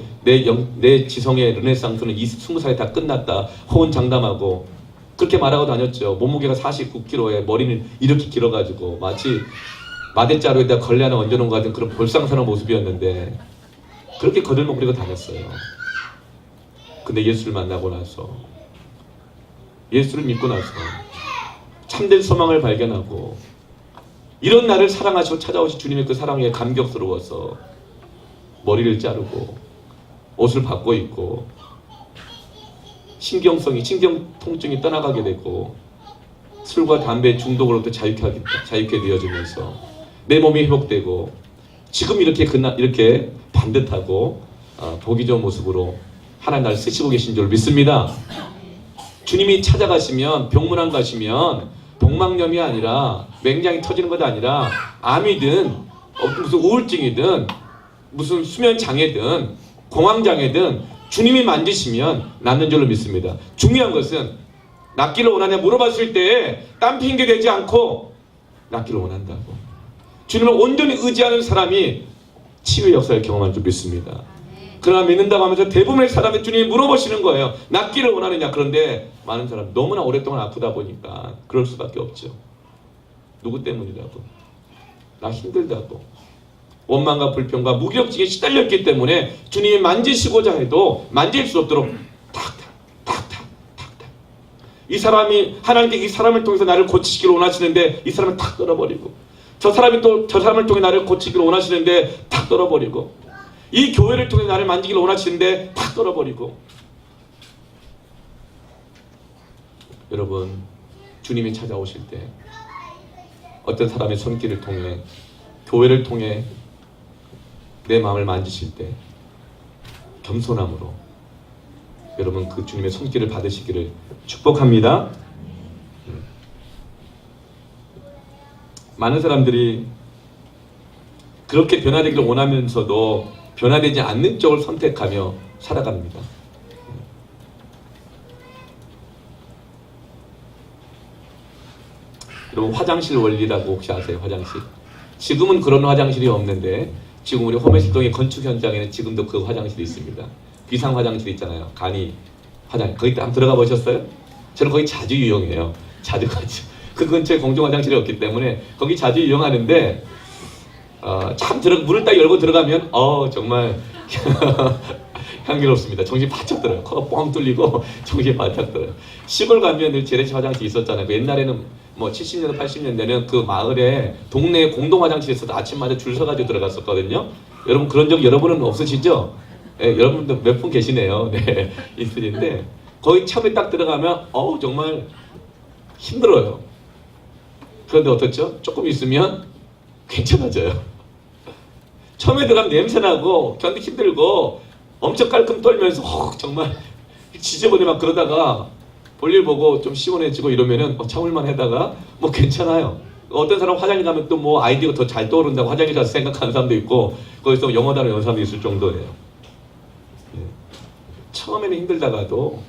지성의 르네상스는 20살에 다 끝났다 호언장담하고 그렇게 말하고 다녔죠. 몸무게가 49kg에 머리는 이렇게 길어가지고 마치 마대자루에다 걸레 하나 얹어놓은 것 같은 그런 볼상선한 모습이었는데 그렇게 거들먹거리고 다녔어요. 근데 예수를 만나고 나서 예수를 믿고 나서 참된 소망을 발견하고 이런 나를 사랑하시고 찾아오신 주님의 그 사랑에 감격스러워서 머리를 자르고 옷을 바꿔 입고 신경 통증이 떠나가게 되고 술과 담배 중독으로부터 자유케 되어지면서 내 몸이 회복되고 지금 이렇게 반듯하고 보기 좋은 모습으로 하나님 나를 쓰시고 계신 줄 믿습니다. 주님이 찾아가시면 병문안 가시면 복막염이 아니라 맹장이 터지는 것이 아니라 암이든 무슨 우울증이든 무슨 수면 장애든 공황 장애든 주님이 만지시면 낫는 줄로 믿습니다. 중요한 것은 낫기를 원하냐 물어봤을 때 딴 핑계 대지 않고 낫기를 원한다고. 주님을 온전히 의지하는 사람이 치유의 역사를 경험할 줄 믿습니다. 그러나 믿는다고 하면서 대부분의 사람이 주님이 물어보시는 거예요. 낫기를 원하느냐. 그런데 많은 사람 너무나 오랫동안 아프다 보니까 그럴 수밖에 없죠. 누구 때문이라고? 나 힘들다고. 원망과 불평과 무기력증에 시달렸기 때문에 주님이 만지시고자 해도 만질 수 없도록 탁탁 이 사람이 하나님께 이 사람을 통해서 나를 고치시기를 원하시는데 이 사람을 탁 떨어버리고, 저 사람이 또 저 사람을 통해 나를 고치기를 원하시는데 탁 떨어버리고, 이 교회를 통해 나를 만지기를 원하시는데 탁 떨어버리고. 여러분, 주님이 찾아오실 때 어떤 사람의 손길을 통해, 교회를 통해 내 마음을 만지실 때 겸손함으로 여러분 그 주님의 손길을 받으시기를 축복합니다. 많은 사람들이 그렇게 변화되기를 원하면서도 변화되지 않는 쪽을 선택하며 살아갑니다. 여러분, 화장실 원리라고 혹시 아세요? 화장실. 지금은 그런 화장실이 없는데 지금 우리 호메실동의 건축 현장에는 지금도 그 화장실이 있습니다. 비상 화장실 있잖아요. 간이 화장실. 거기 한번 들어가 보셨어요? 저는 거기 자주 이용해요. 자주 가죠. 그 근처에 공중 화장실이 없기 때문에 거기 자주 이용하는데 참 문을 딱 열고 들어가면 정말 향기롭습니다. 정신이 바짝 들어요. 코가 뻥 뚫리고 정신이 바짝 들어요. 시골 가면 늘 재래식 화장실 있었잖아요. 옛날에는 뭐 70년대 80년대는 그 마을에 동네 공동 화장실에서도 아침마다 줄 서가지고 들어갔었거든요. 여러분 그런 적 여러분은 없으시죠? 네, 여러분도 몇 분 계시네요. 네, 있으신데 거기 처음에 딱 들어가면 정말 힘들어요. 그런데 어떻죠? 조금 있으면 괜찮아져요. 처음에 들어가면 냄새나고 견디기 힘들고 엄청 깔끔 떨면서 정말 지저분해 막 그러다가 볼일 보고 좀 시원해지고 이러면은 참을만 하다가 뭐 괜찮아요. 어떤 사람 화장실 가면 또 뭐 아이디어가 더 잘 떠오른다고 화장실 가서 생각하는 사람도 있고 거기서 영어 단어 연는 사람도 있을 정도예요. 처음에는 힘들다가도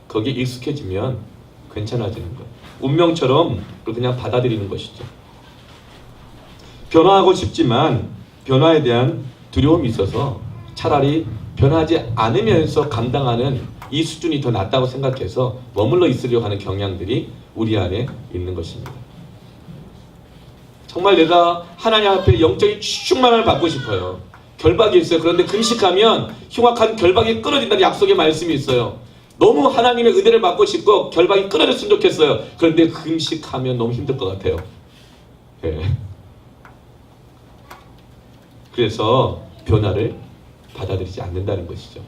거기에 익숙해지면 괜찮아지는 거예요. 운명처럼 그걸 그냥 받아들이는 것이죠. 변화하고 싶지만 변화에 대한 두려움이 있어서 차라리 변하지 않으면서 감당하는 이 수준이 더 낫다고 생각해서 머물러 있으려고 하는 경향들이 우리 안에 있는 것입니다. 정말 내가 하나님 앞에 영적인 충만을 받고 싶어요. 결박이 있어요. 그런데 금식하면 흉악한 결박이 끊어진다는 약속의 말씀이 있어요. 너무 하나님의 은혜를 받고 싶고 결박이 끊어졌으면 좋겠어요. 그런데 금식하면 너무 힘들 것 같아요. 네. 그래서 변화를 받아들이지 않는다는 것이죠.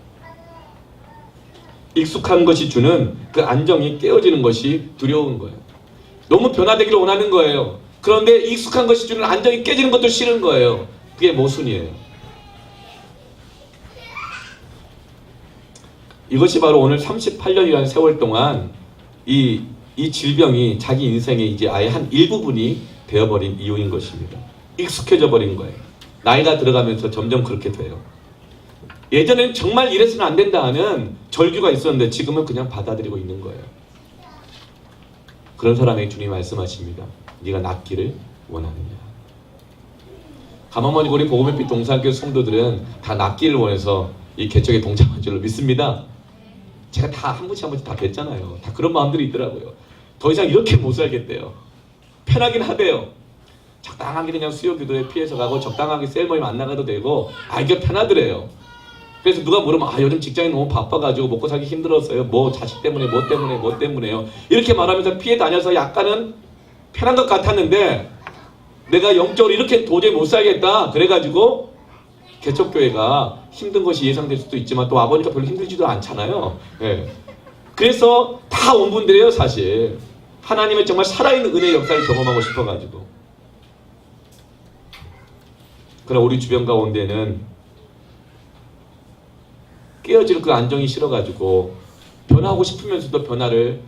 익숙한 것이 주는 그 안정이 깨어지는 것이 두려운 거예요. 너무 변화되기를 원하는 거예요. 그런데 익숙한 것이 주는 안정이 깨지는 것도 싫은 거예요. 그게 모순이에요. 이것이 바로 오늘 38년이라는 세월 동안 이 질병이 자기 인생의 이제 아예 한 일부분이 되어버린 이유인 것입니다. 익숙해져 버린 거예요. 나이가 들어가면서 점점 그렇게 돼요. 예전엔 정말 이래서는 안 된다 하는 절규가 있었는데 지금은 그냥 받아들이고 있는 거예요. 그런 사람에게 주님이 말씀하십니다. 네가 낫기를 원하느냐. 가만히 우리 복음의 빛 동산교회 성도들은 다 낫기를 원해서 이 개척에 동참한 줄로 믿습니다. 제가 다 한 번씩 한 번씩 다 뵀잖아요. 다 그런 마음들이 있더라고요. 더 이상 이렇게 못 살겠대요. 편하긴 하대요. 적당하게 그냥 수요 기도에 피해서 가고 적당하게 셀 모임 안 나가도 되고 이게 편하더래요. 그래서 누가 물으면 요즘 직장이 너무 바빠가지고 먹고 살기 힘들었어요. 뭐 자식 때문에 뭐 때문에요. 이렇게 말하면서 피해 다녀서 약간은 편한 것 같았는데 내가 영적으로 이렇게 도저히 못 살겠다 그래가지고 개척교회가 힘든 것이 예상될 수도 있지만 또 아버니까 별로 힘들지도 않잖아요. 네. 그래서 다 온 분들이에요. 사실 하나님의 정말 살아있는 은혜의 역사를 경험하고 싶어가지고. 그러나 우리 주변 가운데는 깨어지는 그 안정이 싫어가지고 변화하고 싶으면서도 변화를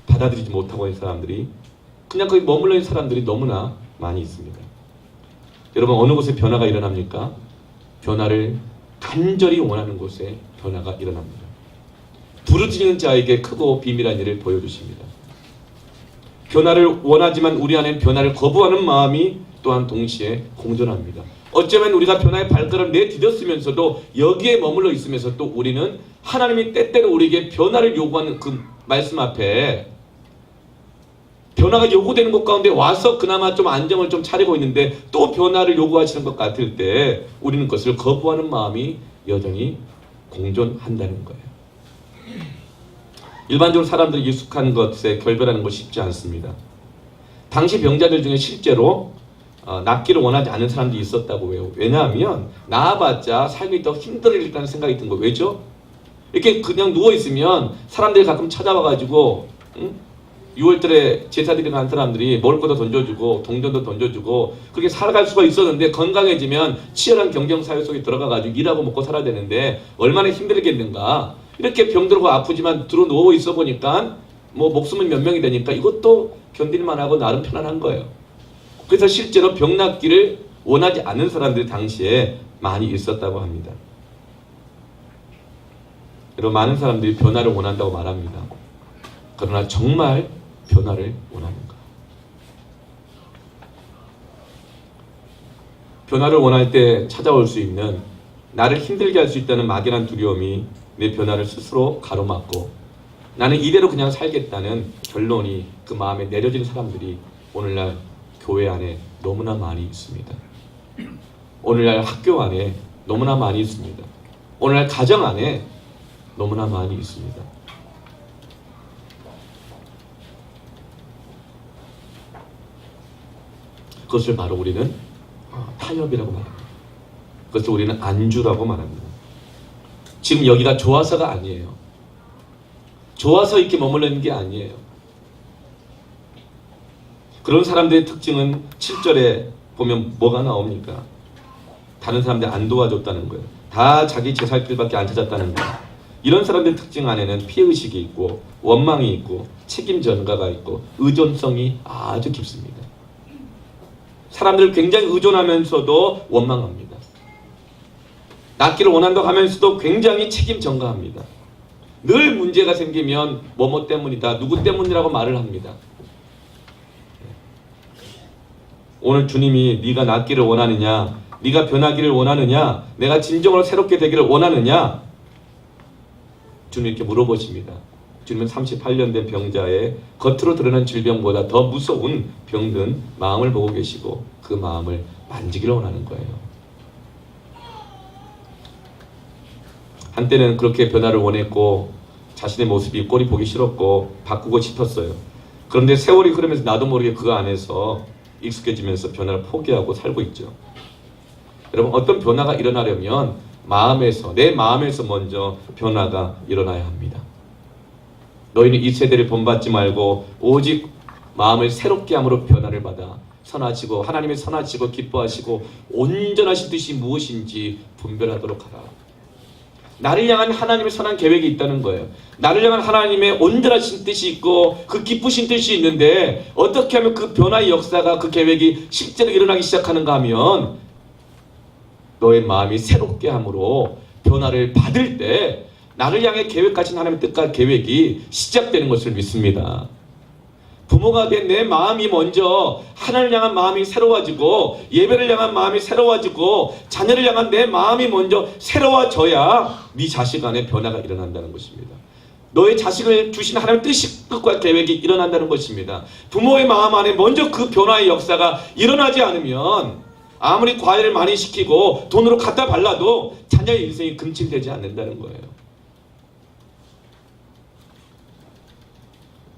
받아들이지 못하고 있는 사람들이 그냥 거기 머물러 있는 사람들이 너무나 많이 있습니다. 여러분 어느 곳에 변화가 일어납니까? 변화를 간절히 원하는 곳에 변화가 일어납니다. 부르짖는 자에게 크고 비밀한 일을 보여주십니다. 변화를 원하지만 우리 안에 변화를 거부하는 마음이 또한 동시에 공존합니다. 어쩌면 우리가 변화의 발걸음을 내디뎠으면서도 여기에 머물러 있으면서 또 우리는 하나님이 때때로 우리에게 변화를 요구하는 그 말씀 앞에 변화가 요구되는 것 가운데 와서 그나마 좀 안정을 좀 차리고 있는데 또 변화를 요구하시는 것 같을 때 우리는 그것을 거부하는 마음이 여전히 공존한다는 거예요. 일반적으로 사람들이 익숙한 것에 결별하는 것이 쉽지 않습니다. 당시 병자들 중에 실제로 낫기를 원하지 않는 사람들이 있었다고 해요. 왜냐하면 나아봤자 살기 더 힘들겠다는 생각이 든 거예요. 왜죠? 이렇게 그냥 누워있으면 사람들이 가끔 찾아와가지고 6월달에 제사 드리러 간 사람들이 먹을 것도 던져주고 동전도 던져주고 그렇게 살아갈 수가 있었는데 건강해지면 치열한 경쟁사회 속에 들어가가지고 일하고 먹고 살아야 되는데 얼마나 힘들겠는가. 이렇게 병들고 아프지만 들어 누워 있어 보니까 뭐 목숨은 몇 명이 되니까 이것도 견딜만 하고 나름 편안한 거예요. 그래서 실제로 병 낫기를 원하지 않는 사람들이 당시에 많이 있었다고 합니다. 여러분, 많은 사람들이 변화를 원한다고 말합니다. 그러나 정말 변화를 원하는가? 변화를 원할 때 찾아올 수 있는 나를 힘들게 할 수 있다는 막연한 두려움이 내 변화를 스스로 가로막고 나는 이대로 그냥 살겠다는 결론이 그 마음에 내려진 사람들이 오늘날 교회 안에 너무나 많이 있습니다. 오늘날 학교 안에 너무나 많이 있습니다. 오늘날 가정 안에 너무나 많이 있습니다. 그것을 바로 우리는 타협이라고 말합니다. 그것을 우리는 안주라고 말합니다. 지금 여기가 좋아서가 아니에요. 좋아서 이렇게 머물러 있는 게 아니에요. 그런 사람들의 특징은 7절에 보면 뭐가 나옵니까? 다른 사람들 안 도와줬다는 거예요. 다 자기 제 살 길밖에 안 찾았다는 거예요. 이런 사람들의 특징 안에는 피해의식이 있고 원망이 있고 책임 전가가 있고 의존성이 아주 깊습니다. 사람들을 굉장히 의존하면서도 원망합니다. 낫기를 원한다고 하면서도 굉장히 책임 전가합니다. 늘 문제가 생기면 뭐뭐 때문이다, 누구 때문이라고 말을 합니다. 오늘 주님이 네가 낫기를 원하느냐, 네가 변하기를 원하느냐, 내가 진정으로 새롭게 되기를 원하느냐, 주님 이렇게 물어보십니다. 주님은 38년 된 병자의 겉으로 드러난 질병보다 더 무서운 병든 마음을 보고 계시고 그 마음을 만지기를 원하는 거예요. 한때는 그렇게 변화를 원했고 자신의 모습이 꼴이 보기 싫었고 바꾸고 싶었어요. 그런데 세월이 흐르면서 나도 모르게 그 안에서 익숙해지면서 변화를 포기하고 살고 있죠. 여러분, 어떤 변화가 일어나려면 마음에서, 내 마음에서 먼저 변화가 일어나야 합니다. 너희는 이 세대를 본받지 말고 오직 마음을 새롭게 함으로 변화를 받아 선하시고 하나님의 선하시고 기뻐하시고 온전하신 뜻이 무엇인지 분별하도록 하라. 나를 향한 하나님의 선한 계획이 있다는 거예요. 나를 향한 하나님의 온전하신 뜻이 있고 그 기쁘신 뜻이 있는데 어떻게 하면 그 변화의 역사가, 그 계획이 실제로 일어나기 시작하는가 하면 너의 마음이 새롭게 함으로 변화를 받을 때 나를 향해 계획하신 하나님의 뜻과 계획이 시작되는 것을 믿습니다. 부모가 된 내 마음이 먼저 하나님을 향한 마음이 새로워지고 예배를 향한 마음이 새로워지고 자녀를 향한 내 마음이 먼저 새로워져야 네 자식 안에 변화가 일어난다는 것입니다. 너의 자식을 주신 하나님의 뜻이, 뜻과 계획이 일어난다는 것입니다. 부모의 마음 안에 먼저 그 변화의 역사가 일어나지 않으면 아무리 과외를 많이 시키고 돈으로 갖다 발라도 자녀의 인생이 금칠되지 않는다는 거예요.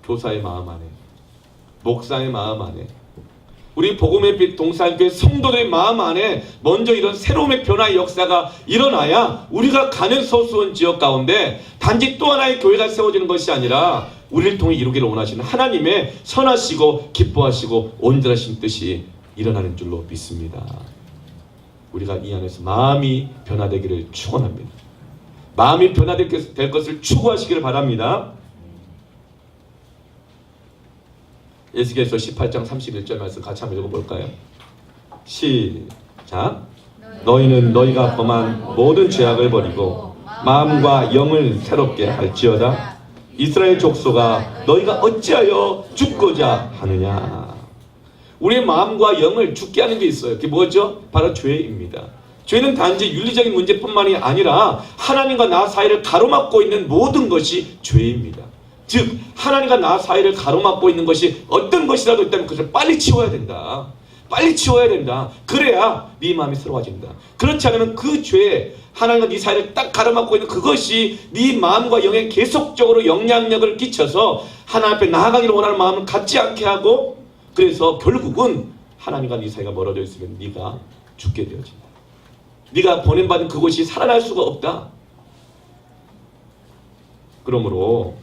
교사의 마음 안에, 목사의 마음 안에, 우리 복음의 빛 동산교회 성도들의 마음 안에 먼저 이런 새로움의 변화의 역사가 일어나야 우리가 가는 소수원 지역 가운데 단지 또 하나의 교회가 세워지는 것이 아니라 우리를 통해 이루기를 원하시는 하나님의 선하시고 기뻐하시고 온전하신 뜻이 일어나는 줄로 믿습니다. 우리가 이 안에서 마음이 변화되기를 축원합니다. 마음이 변화될 것을 추구하시기를 바랍니다. 에스겔서 18장 31절 말씀 같이 한번 읽어볼까요? 시작. 너희는 너희가 범한 모든 죄악을 버리고 마음과 영을 새롭게 할지어다. 이스라엘 족속아, 너희가 어찌하여 죽고자 하느냐. 우리의 마음과 영을 죽게 하는 게 있어요. 그게 뭐죠? 바로 죄입니다. 죄는 단지 윤리적인 문제뿐만이 아니라 하나님과 나 사이를 가로막고 있는 모든 것이 죄입니다. 즉 하나님과 나 사이를 가로막고 있는 것이 어떤 것이라도 있다면 그것을 빨리 치워야 된다. 빨리 치워야 된다. 그래야 네 마음이 새로워진다. 그렇지 않으면 그 죄, 하나님과 네 사이를 딱 가로막고 있는 그것이 네 마음과 영에 계속적으로 영향력을 끼쳐서 하나님 앞에 나아가기를 원하는 마음을 갖지 않게 하고, 그래서 결국은 하나님과 네 사이가 멀어져 있으면 네가 죽게 되어진다. 네가 보냄받은 그곳이 살아날 수가 없다. 그러므로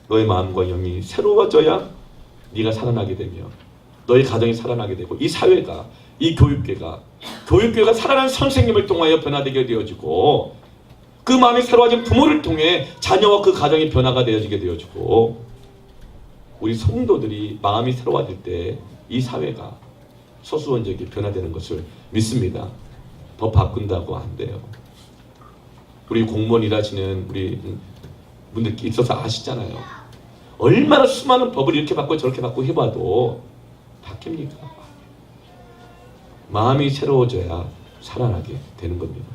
너의 마음과 영이 새로워져야 네가 살아나게 되며 너의 가정이 살아나게 되고 이 사회가, 이 교육계가 살아난 선생님을 통하여 변화되게 되어지고 그 마음이 새로워진 부모를 통해 자녀와 그 가정이 변화가 되어지게 되어지고 우리 성도들이 마음이 새로워질 때 이 사회가 소수원적이 변화되는 것을 믿습니다. 법 바꾼다고 안 돼요. 우리 공무원 일하시는 우리 분들 있어서 아시잖아요. 얼마나 수많은 법을 이렇게 바꾸고 저렇게 바꾸고 해봐도 바뀝니까? 마음이 새로워져야 살아나게 되는 겁니다.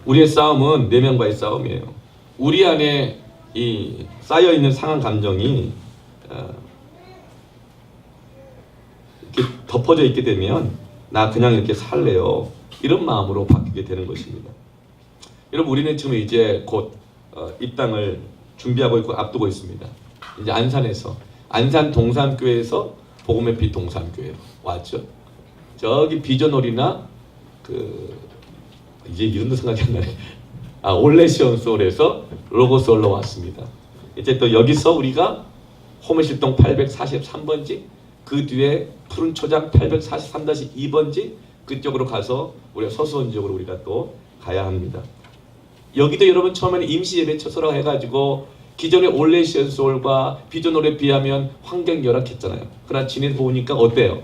우리의 싸움은 내면과의 싸움이에요. 우리 안에 이 쌓여있는 상한 감정이 이렇게 덮어져 있게 되면 나 그냥 이렇게 살래요, 이런 마음으로 바뀌게 되는 것입니다. 여러분, 우리는 지금 이제 곧 입당을 준비하고 있고 앞두고 있습니다. 이제 안산에서, 안산 동산교회에서 복음의 빛 동산교회로 왔죠. 저기 비전홀이나 이제 이름도 생각이 안 나네. 올레시온솔에서 로고솔로 왔습니다. 이제 또 여기서 우리가 호메실동 843번지, 그 뒤에 푸른 초장 843-2번지 그쪽으로 가서 우리가 서수원 지역으로 우리가 또 가야 합니다. 여기도 여러분 처음에는 임시 예배 처소라고 해가지고 기존의 올레시온솔과 비전홀에 비하면 환경이 열악했잖아요. 그러나 지내 보니까 어때요?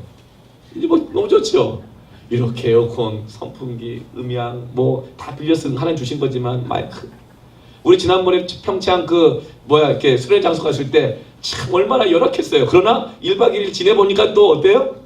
이제 뭐 너무 좋죠. 이렇게 에어컨, 선풍기, 음향 뭐 다 빌려서 하나님 주신 거지만 마이크. 우리 지난번에 평창 이렇게 수련 장소 갔을 때 참 얼마나 열악했어요. 그러나 1박 2일 지내보니까 또 어때요?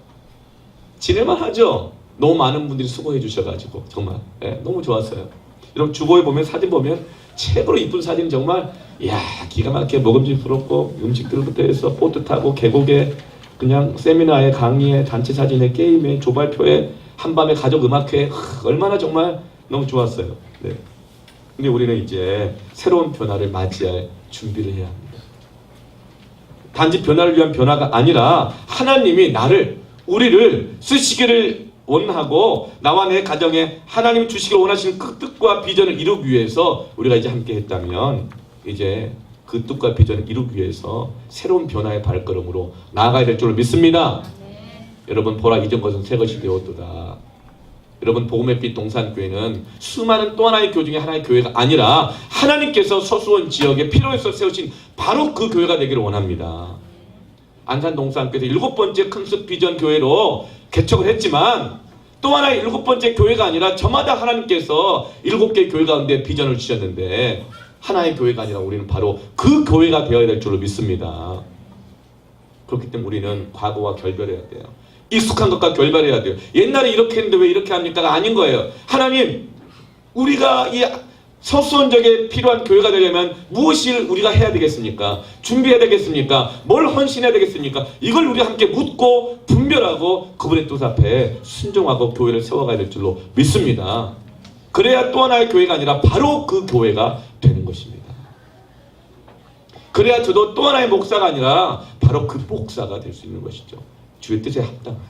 지낼만 하죠. 너무 많은 분들이 수고해 주셔가지고 정말 너무 좋았어요. 여러분 주보에 보면, 사진 보면 최고로 이쁜 사진, 정말 이야 기가 막히게 먹음직스럽고 음식들부터 해서 보트 타고 계곡에 그냥 세미나에, 강의에, 단체 사진에, 게임에, 조발표에, 한밤에 가족 음악회, 얼마나 정말 너무 좋았어요. 네. 근데 우리는 이제 새로운 변화를 맞이할 준비를 해야 합니다. 단지 변화를 위한 변화가 아니라 하나님이 우리를 쓰시기를 원하고 나와 내 가정에 하나님이 주시기를 원하시는 그 뜻과 비전을 이루기 위해서 우리가 이제 함께 했다면 이제 그 뜻과 비전을 이루기 위해서 새로운 변화의 발걸음으로 나아가야 될 줄로 믿습니다. 여러분 보라, 이전 것은 새 것이 되었도다. 여러분 복음의 빛 동산교회는 수많은 또 하나의 교회 중에 하나의 교회가 아니라 하나님께서 서수원 지역에 필요해서 세우신 바로 그 교회가 되기를 원합니다. 안산 동산교회에서 7번째 큰숲 비전 교회로 개척을 했지만 또 하나의 7번째 교회가 아니라 저마다 하나님께서 7개 교회 가운데 비전을 주셨는데 하나의 교회가 아니라 우리는 바로 그 교회가 되어야 될 줄로 믿습니다. 그렇기 때문에 우리는 과거와 결별해야 돼요. 익숙한 것과 결별해야 돼요. 옛날에 이렇게 했는데 왜 이렇게 합니까가 아닌 거예요. 하나님, 우리가 이 서수원적에 필요한 교회가 되려면 무엇을 우리가 해야 되겠습니까? 준비해야 되겠습니까? 뭘 헌신해야 되겠습니까? 이걸 우리 함께 묻고 분별하고 그분의 뜻 앞에 순종하고 교회를 세워가야 될 줄로 믿습니다. 그래야 또 하나의 교회가 아니라 바로 그 교회가 되는 것입니다. 그래야 저도 또 하나의 목사가 아니라 바로 그 목사가 될 수 있는 것이죠. 주의 뜻에 합당한.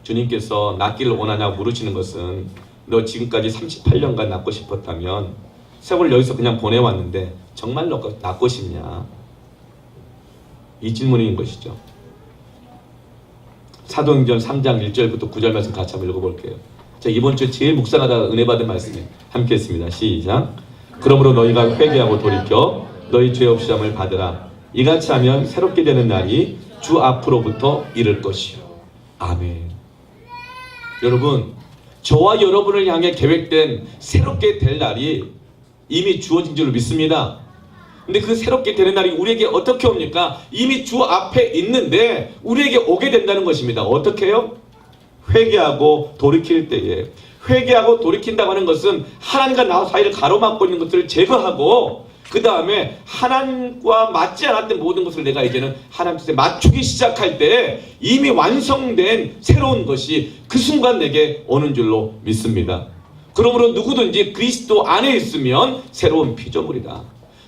주님께서 낫기를 원하냐고 물으시는 것은 너 지금까지 38년간 낫고 싶었다면 세월을 여기서 그냥 보내왔는데 정말 너 낫고 싶냐? 이 질문인 것이죠. 사도행전 3장 1절부터 9절 말씀 같이 한번 읽어볼게요. 자, 이번 주에 제일 묵상하다가 은혜 받은 말씀에 함께 했습니다. 시작. 그러므로 너희가 회개하고 돌이켜 너희 죄 없이 함을 받으라. 이같이 하면 새롭게 되는 날이 주 앞으로부터 이를 것이요. 아멘. 여러분, 저와 여러분을 향해 계획된 새롭게 될 날이 이미 주어진 줄로 믿습니다. 근데 그 새롭게 되는 날이 우리에게 어떻게 옵니까? 이미 주 앞에 있는데 우리에게 오게 된다는 것입니다. 어떻게 해요? 회개하고 돌이킬 때에. 회개하고 돌이킨다고 하는 것은 하나님과 나 사이를 가로막고 있는 것들을 제거하고 그 다음에 하나님과 맞지 않았던 모든 것을 내가 이제는 하나님 뜻에 맞추기 시작할 때 이미 완성된 새로운 것이 그 순간 내게 오는 줄로 믿습니다. 그러므로 누구든지 그리스도 안에 있으면 새로운 피조물이다.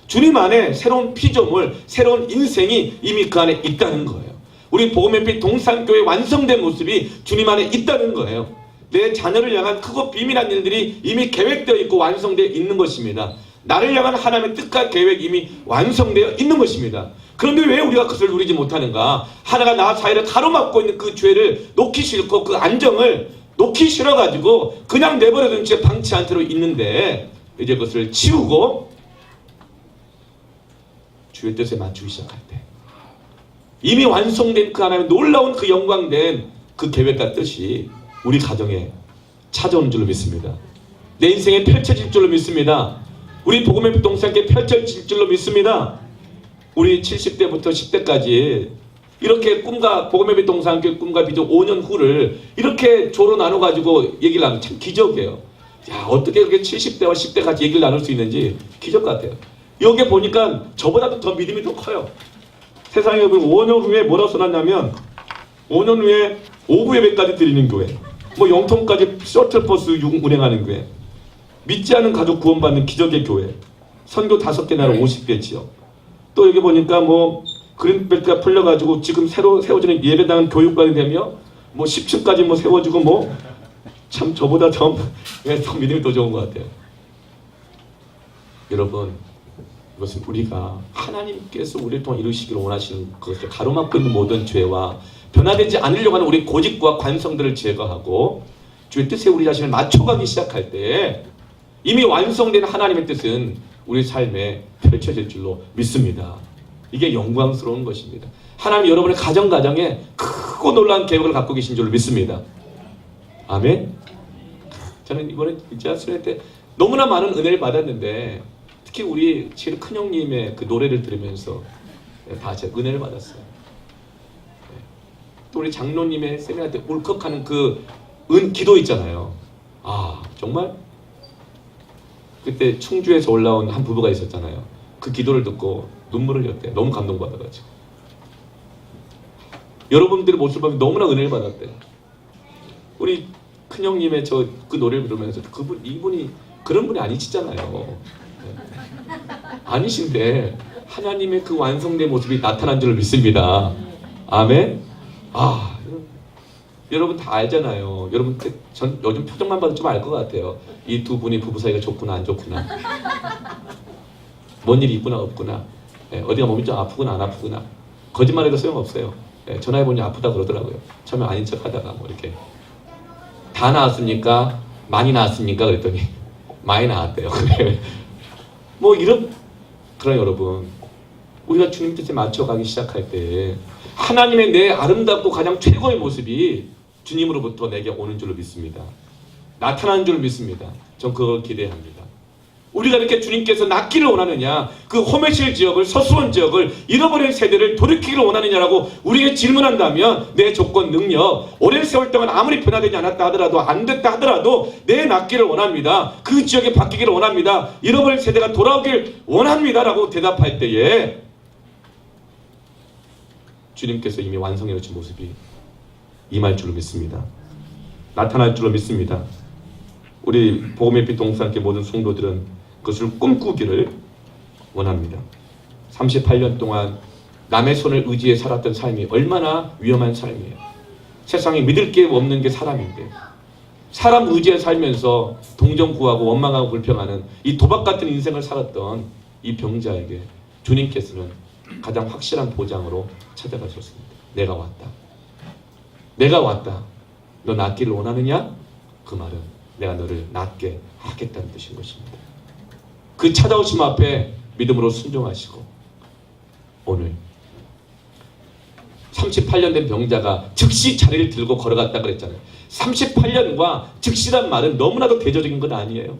주님 안에 새로운 피조물, 새로운 인생이 이미 그 안에 있다는 거예요. 우리 복음의 빛 동산교회 완성된 모습이 주님 안에 있다는 거예요. 내 자녀를 향한 크고 비밀한 일들이 이미 계획되어 있고 완성되어 있는 것입니다. 나를 향한 하나님의 뜻과 계획이 이미 완성되어 있는 것입니다. 그런데 왜 우리가 그것을 누리지 못하는가? 하나가 나 사이를 가로막고 있는 그 죄를 놓기 싫고 그 안정을 놓기 싫어가지고 그냥 내버려둔 채 방치한 채로 있는데 이제 그것을 치우고 주의 뜻에 맞추기 시작할 때 이미 완성된 그 하나님의 놀라운 그 영광된 그 계획과 뜻이 우리 가정에 찾아오는 줄로 믿습니다. 내 인생에 펼쳐질 줄로 믿습니다. 우리 복음의 빛 동산교회 펼쳐질 줄로 믿습니다. 우리 70대부터 10대까지 이렇게 꿈과 복음의 빛 동산교회 꿈과 비전 5년 후를 이렇게 조로 나눠가지고 얘기를 하는 참 기적이에요. 야, 어떻게 그렇게 70대와 10대까지 얘기를 나눌 수 있는지 기적 같아요. 여기 보니까 저보다도 더 믿음이 더 커요. 세상에 5년 후에 뭐라고 써놨냐면 5년 후에 오후 예배까지 드리는 교회, 뭐 영통까지 셔틀버스 운행하는 교회, 믿지 않은 가족 구원받는 기적의 교회, 선교 5개 나라 50개 지역. 또 여기 보니까 뭐 그린벨트가 풀려가지고 지금 새로 세워지는 예배당 교육관이 되며 뭐 10층까지 뭐 세워지고 뭐 참 저보다 더 믿음이 더 좋은 것 같아요. 여러분, 이것은 우리가 하나님께서 우리를 통해 이루시기를 원하시는 그것을 가로막고 있는 모든 죄와 변화되지 않으려고 하는 우리 고집과 관성들을 제거하고 주의 뜻에 우리 자신을 맞춰가기 시작할 때 이미 완성된 하나님의 뜻은 우리 삶에 펼쳐질 줄로 믿습니다. 이게 영광스러운 것입니다. 하나님 여러분의 가정에 크고 놀라운 계획을 갖고 계신 줄로 믿습니다. 아멘. 저는 이번에 진짜 수련회 때 너무나 많은 은혜를 받았는데 특히 우리 제일 큰형님의 그 노래를 들으면서 다 제가 은혜를 받았어요. 또 우리 장로님의 세미나 때 울컥하는 그 기도 있잖아요. 아, 정말 그때 충주에서 올라온 한 부부가 있었잖아요. 그 기도를 듣고 눈물을 흘렸대. 너무 감동받아가지고. 여러분들의 모습을 보면 너무나 은혜를 받았대. 우리 큰형님의 그 노래를 들으면서 이분이 그런 분이 아니시잖아요. 아니신데 하나님의 그 완성된 모습이 나타난 줄을 믿습니다. 아멘. 아, 여러분 다 알잖아요. 여러분 전 요즘 표정만 봐도 좀 알 것 같아요. 이 두 분이 부부 사이가 좋구나 안 좋구나. 뭔 일이 있구나 없구나. 어디가 몸이 좀 아프구나 안 아프구나. 거짓말해도 소용없어요. 전화해보니 아프다 그러더라고요. 처음에 아닌 척하다가 뭐 이렇게 다 나았습니까? 많이 나았습니까? 그랬더니 많이 나았대요. 뭐 그런 여러분, 우리가 주님 뜻에 맞춰가기 시작할 때 하나님의 내 아름답고 가장 최고의 모습이 주님으로부터 내게 오는 줄로 믿습니다. 나타나는 줄로 믿습니다. 전 그걸 기대합니다. 우리가 이렇게 주님께서 낫기를 원하느냐, 그 호메실 지역을, 서수원 지역을 잃어버린 세대를 돌이키기를 원하느냐라고 우리에게 질문한다면 내 조건, 능력, 오랜 세월 동안 아무리 변화되지 않았다 하더라도 안 됐다 하더라도 내 낫기를 원합니다. 그 지역에 바뀌기를 원합니다. 잃어버린 세대가 돌아오길 원합니다 라고 대답할 때에 주님께서 이미 완성해 놓으신 모습이 임할 줄로 믿습니다. 나타날 줄로 믿습니다. 우리 복음의 빛 동산교회 모든 성도들은 그것을 꿈꾸기를 원합니다. 38년 동안 남의 손을 의지해 살았던 삶이 얼마나 위험한 삶이에요. 세상에 믿을 게 없는 게 사람인데 사람 의지해 살면서 동정 구하고 원망하고 불평하는 이 도박 같은 인생을 살았던 이 병자에게 주님께서는 가장 확실한 보장으로 찾아가셨습니다. 내가 왔다. 내가 왔다. 너 낫기를 원하느냐? 그 말은 내가 너를 낫게 하겠다는 뜻인 것입니다. 그 찾아오심 앞에 믿음으로 순종하시고 오늘 38년 된 병자가 즉시 자리를 들고 걸어갔다 그랬잖아요. 38년과 즉시란 말은 너무나도 대조적인 건 아니에요.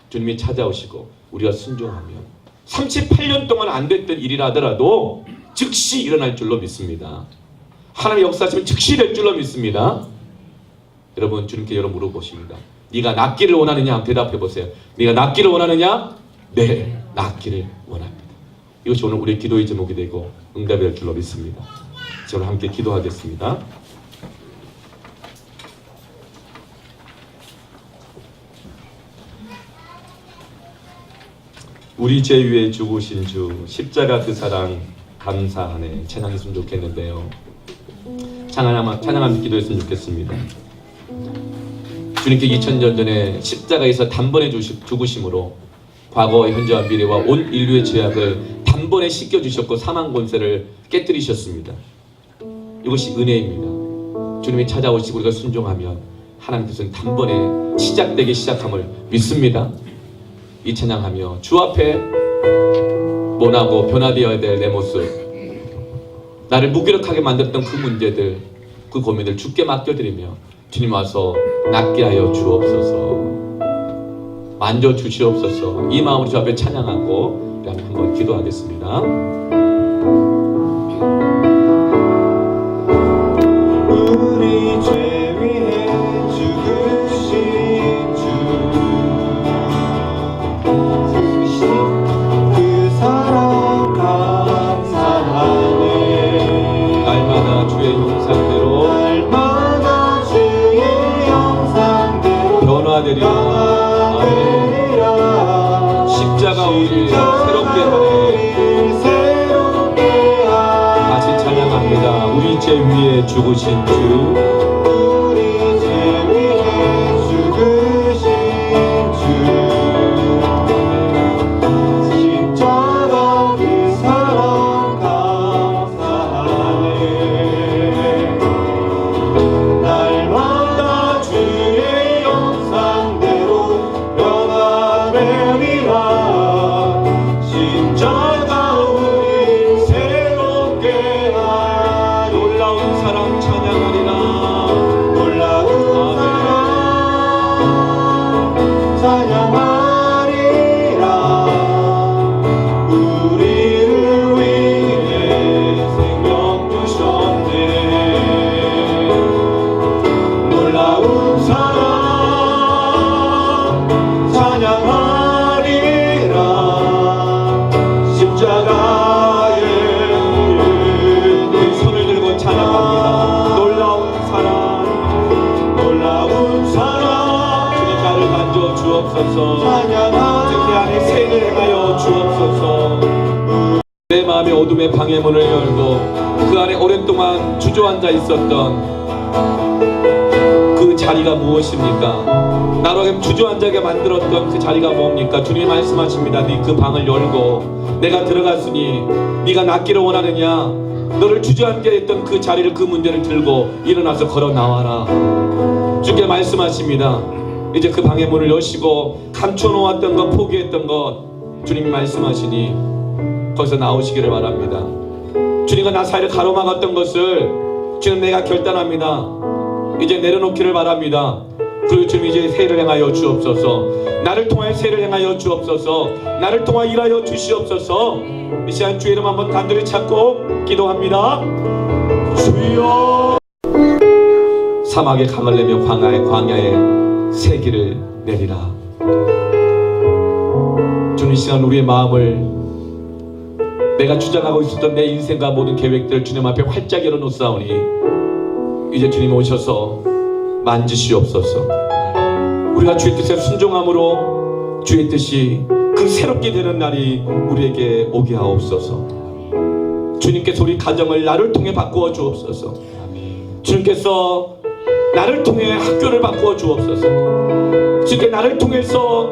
주님이 찾아오시고 우리가 순종하면 38년 동안 안 됐던 일이라 하더라도 즉시 일어날 줄로 믿습니다. 하나님의 역사하시면 즉시 될 줄로 믿습니다. 여러분, 주님께 여러 물어보십니다. 네가 낫기를 원하느냐? 한번 대답해 보세요. 네가 낫기를 원하느냐? 네, 낫기를 원합니다. 이것이 오늘 우리의 기도의 제목이 되고 응답이 될 줄로 믿습니다. 저는 함께 기도하겠습니다. 우리 죄 위에 죽으신 주, 십자가 그 사랑 감사하네. 찬양했으면 좋겠는데요. 찬양하면서 기도했으면 좋겠습니다. 주님께 2000년 전에 십자가에서 단번에 죽으심으로 과거, 현재와 미래와 온 인류의 죄악을 단번에 씻겨주셨고 사망 권세를 깨뜨리셨습니다. 이것이 은혜입니다. 주님이 찾아오시고 우리가 순종하면 하나님께서는 단번에 시작되기 시작함을 믿습니다. 이 찬양하며 주 앞에 모나고 변화되어야 될 내 모습, 나를 무기력하게 만들었던 그 문제들, 그 고민들 주께 맡겨드리며 주님 와서 낫게 하여 주옵소서, 만져주시옵소서. 이 마음으로 주 앞에 찬양하고 한번 기도하겠습니다. 우리 죄 위해 죽으신 주, 그 사랑 감사하네. 날마다 주의 용산대로 날마다 주의 형상대로 변화되리라. 십자가 우리 새롭게 하네. 다시 찬양합니다. 우리 죄 위에 죽으신 주, 우리 죄 위해 죽으신 주, 십자가 그 사랑 감사하네. 날마다 주의 형상대로 변화되리라. 십자가 우리 새롭게 하리. 놀라운 사랑 찬양하리라. 놀라운 사랑 찬양하리라. 우리를 위해 생명 주셨네. 놀라운 사랑 찬양하리라. 십자가의 우리 손을 들고 찬양합니다. 놀라운 사랑, 놀라운 사랑 주님 나를 만져 주옵소서. 찬양하리라. 특히 안에 세를 행하여 주옵소서. 내 마음의 어둠의 방해문을 열고 그 안에 오랫동안 주저앉아 있었던 그 자리가 무엇입니까? 나로 하여금 주저앉게 만들었던 그 자리가 뭡니까? 주님이 말씀하십니다. 네 그 방을 열고 내가 들어갔으니 네가 낫기를 원하느냐? 너를 주저앉게 했던 그 자리를, 그 문제를 들고 일어나서 걸어 나와라. 주께 말씀하십니다. 이제 그 방의 문을 여시고 감춰놓았던 것, 포기했던 것 주님이 말씀하시니 거기서 나오시기를 바랍니다. 주님과 나 사이를 가로막았던 것을 주님 내가 결단합니다. 이제 내려놓기를 바랍니다. 그리고 주님 이제 세를 행하여 주옵소서. 나를 통하여 세를 행하여 주옵소서. 나를 통하여 일하여 주시옵소서. 이 시간 주의 이름 한번 간절히 찾고 기도합니다. 주여. 사막에 강을 내며 광야에 새 길을 내리라. 주님 이 시간 우리의 마음을, 내가 주장하고 있었던 내 인생과 모든 계획들 주님 앞에 활짝 열어놓사오니 이제 주님 오셔서 만지시옵소서. 우리가 주의 뜻에 순종함으로 주의 뜻이 그 새롭게 되는 날이 우리에게 오게 하옵소서. 주님께서 우리 가정을 나를 통해 바꾸어 주옵소서. 주님께서 나를 통해 학교를 바꾸어 주옵소서. 주님께 나를 통해서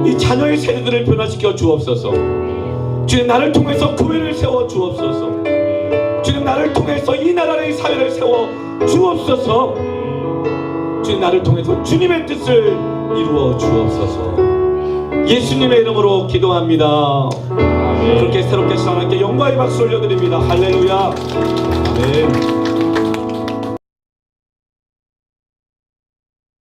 이 자녀의 세대들을 변화시켜 주옵소서. 주님 나를 통해서 교회를 세워 주옵소서. 주님 나를 통해서 이 나라의 사회를 세워 주옵소서. 주님 나를 통해서 주님의 뜻을 이루어 주옵소서. 예수님의 이름으로 기도합니다. 아멘. 그렇게 새롭게 시작하는 영광의 박수 올려드립니다. 할렐루야. 아멘.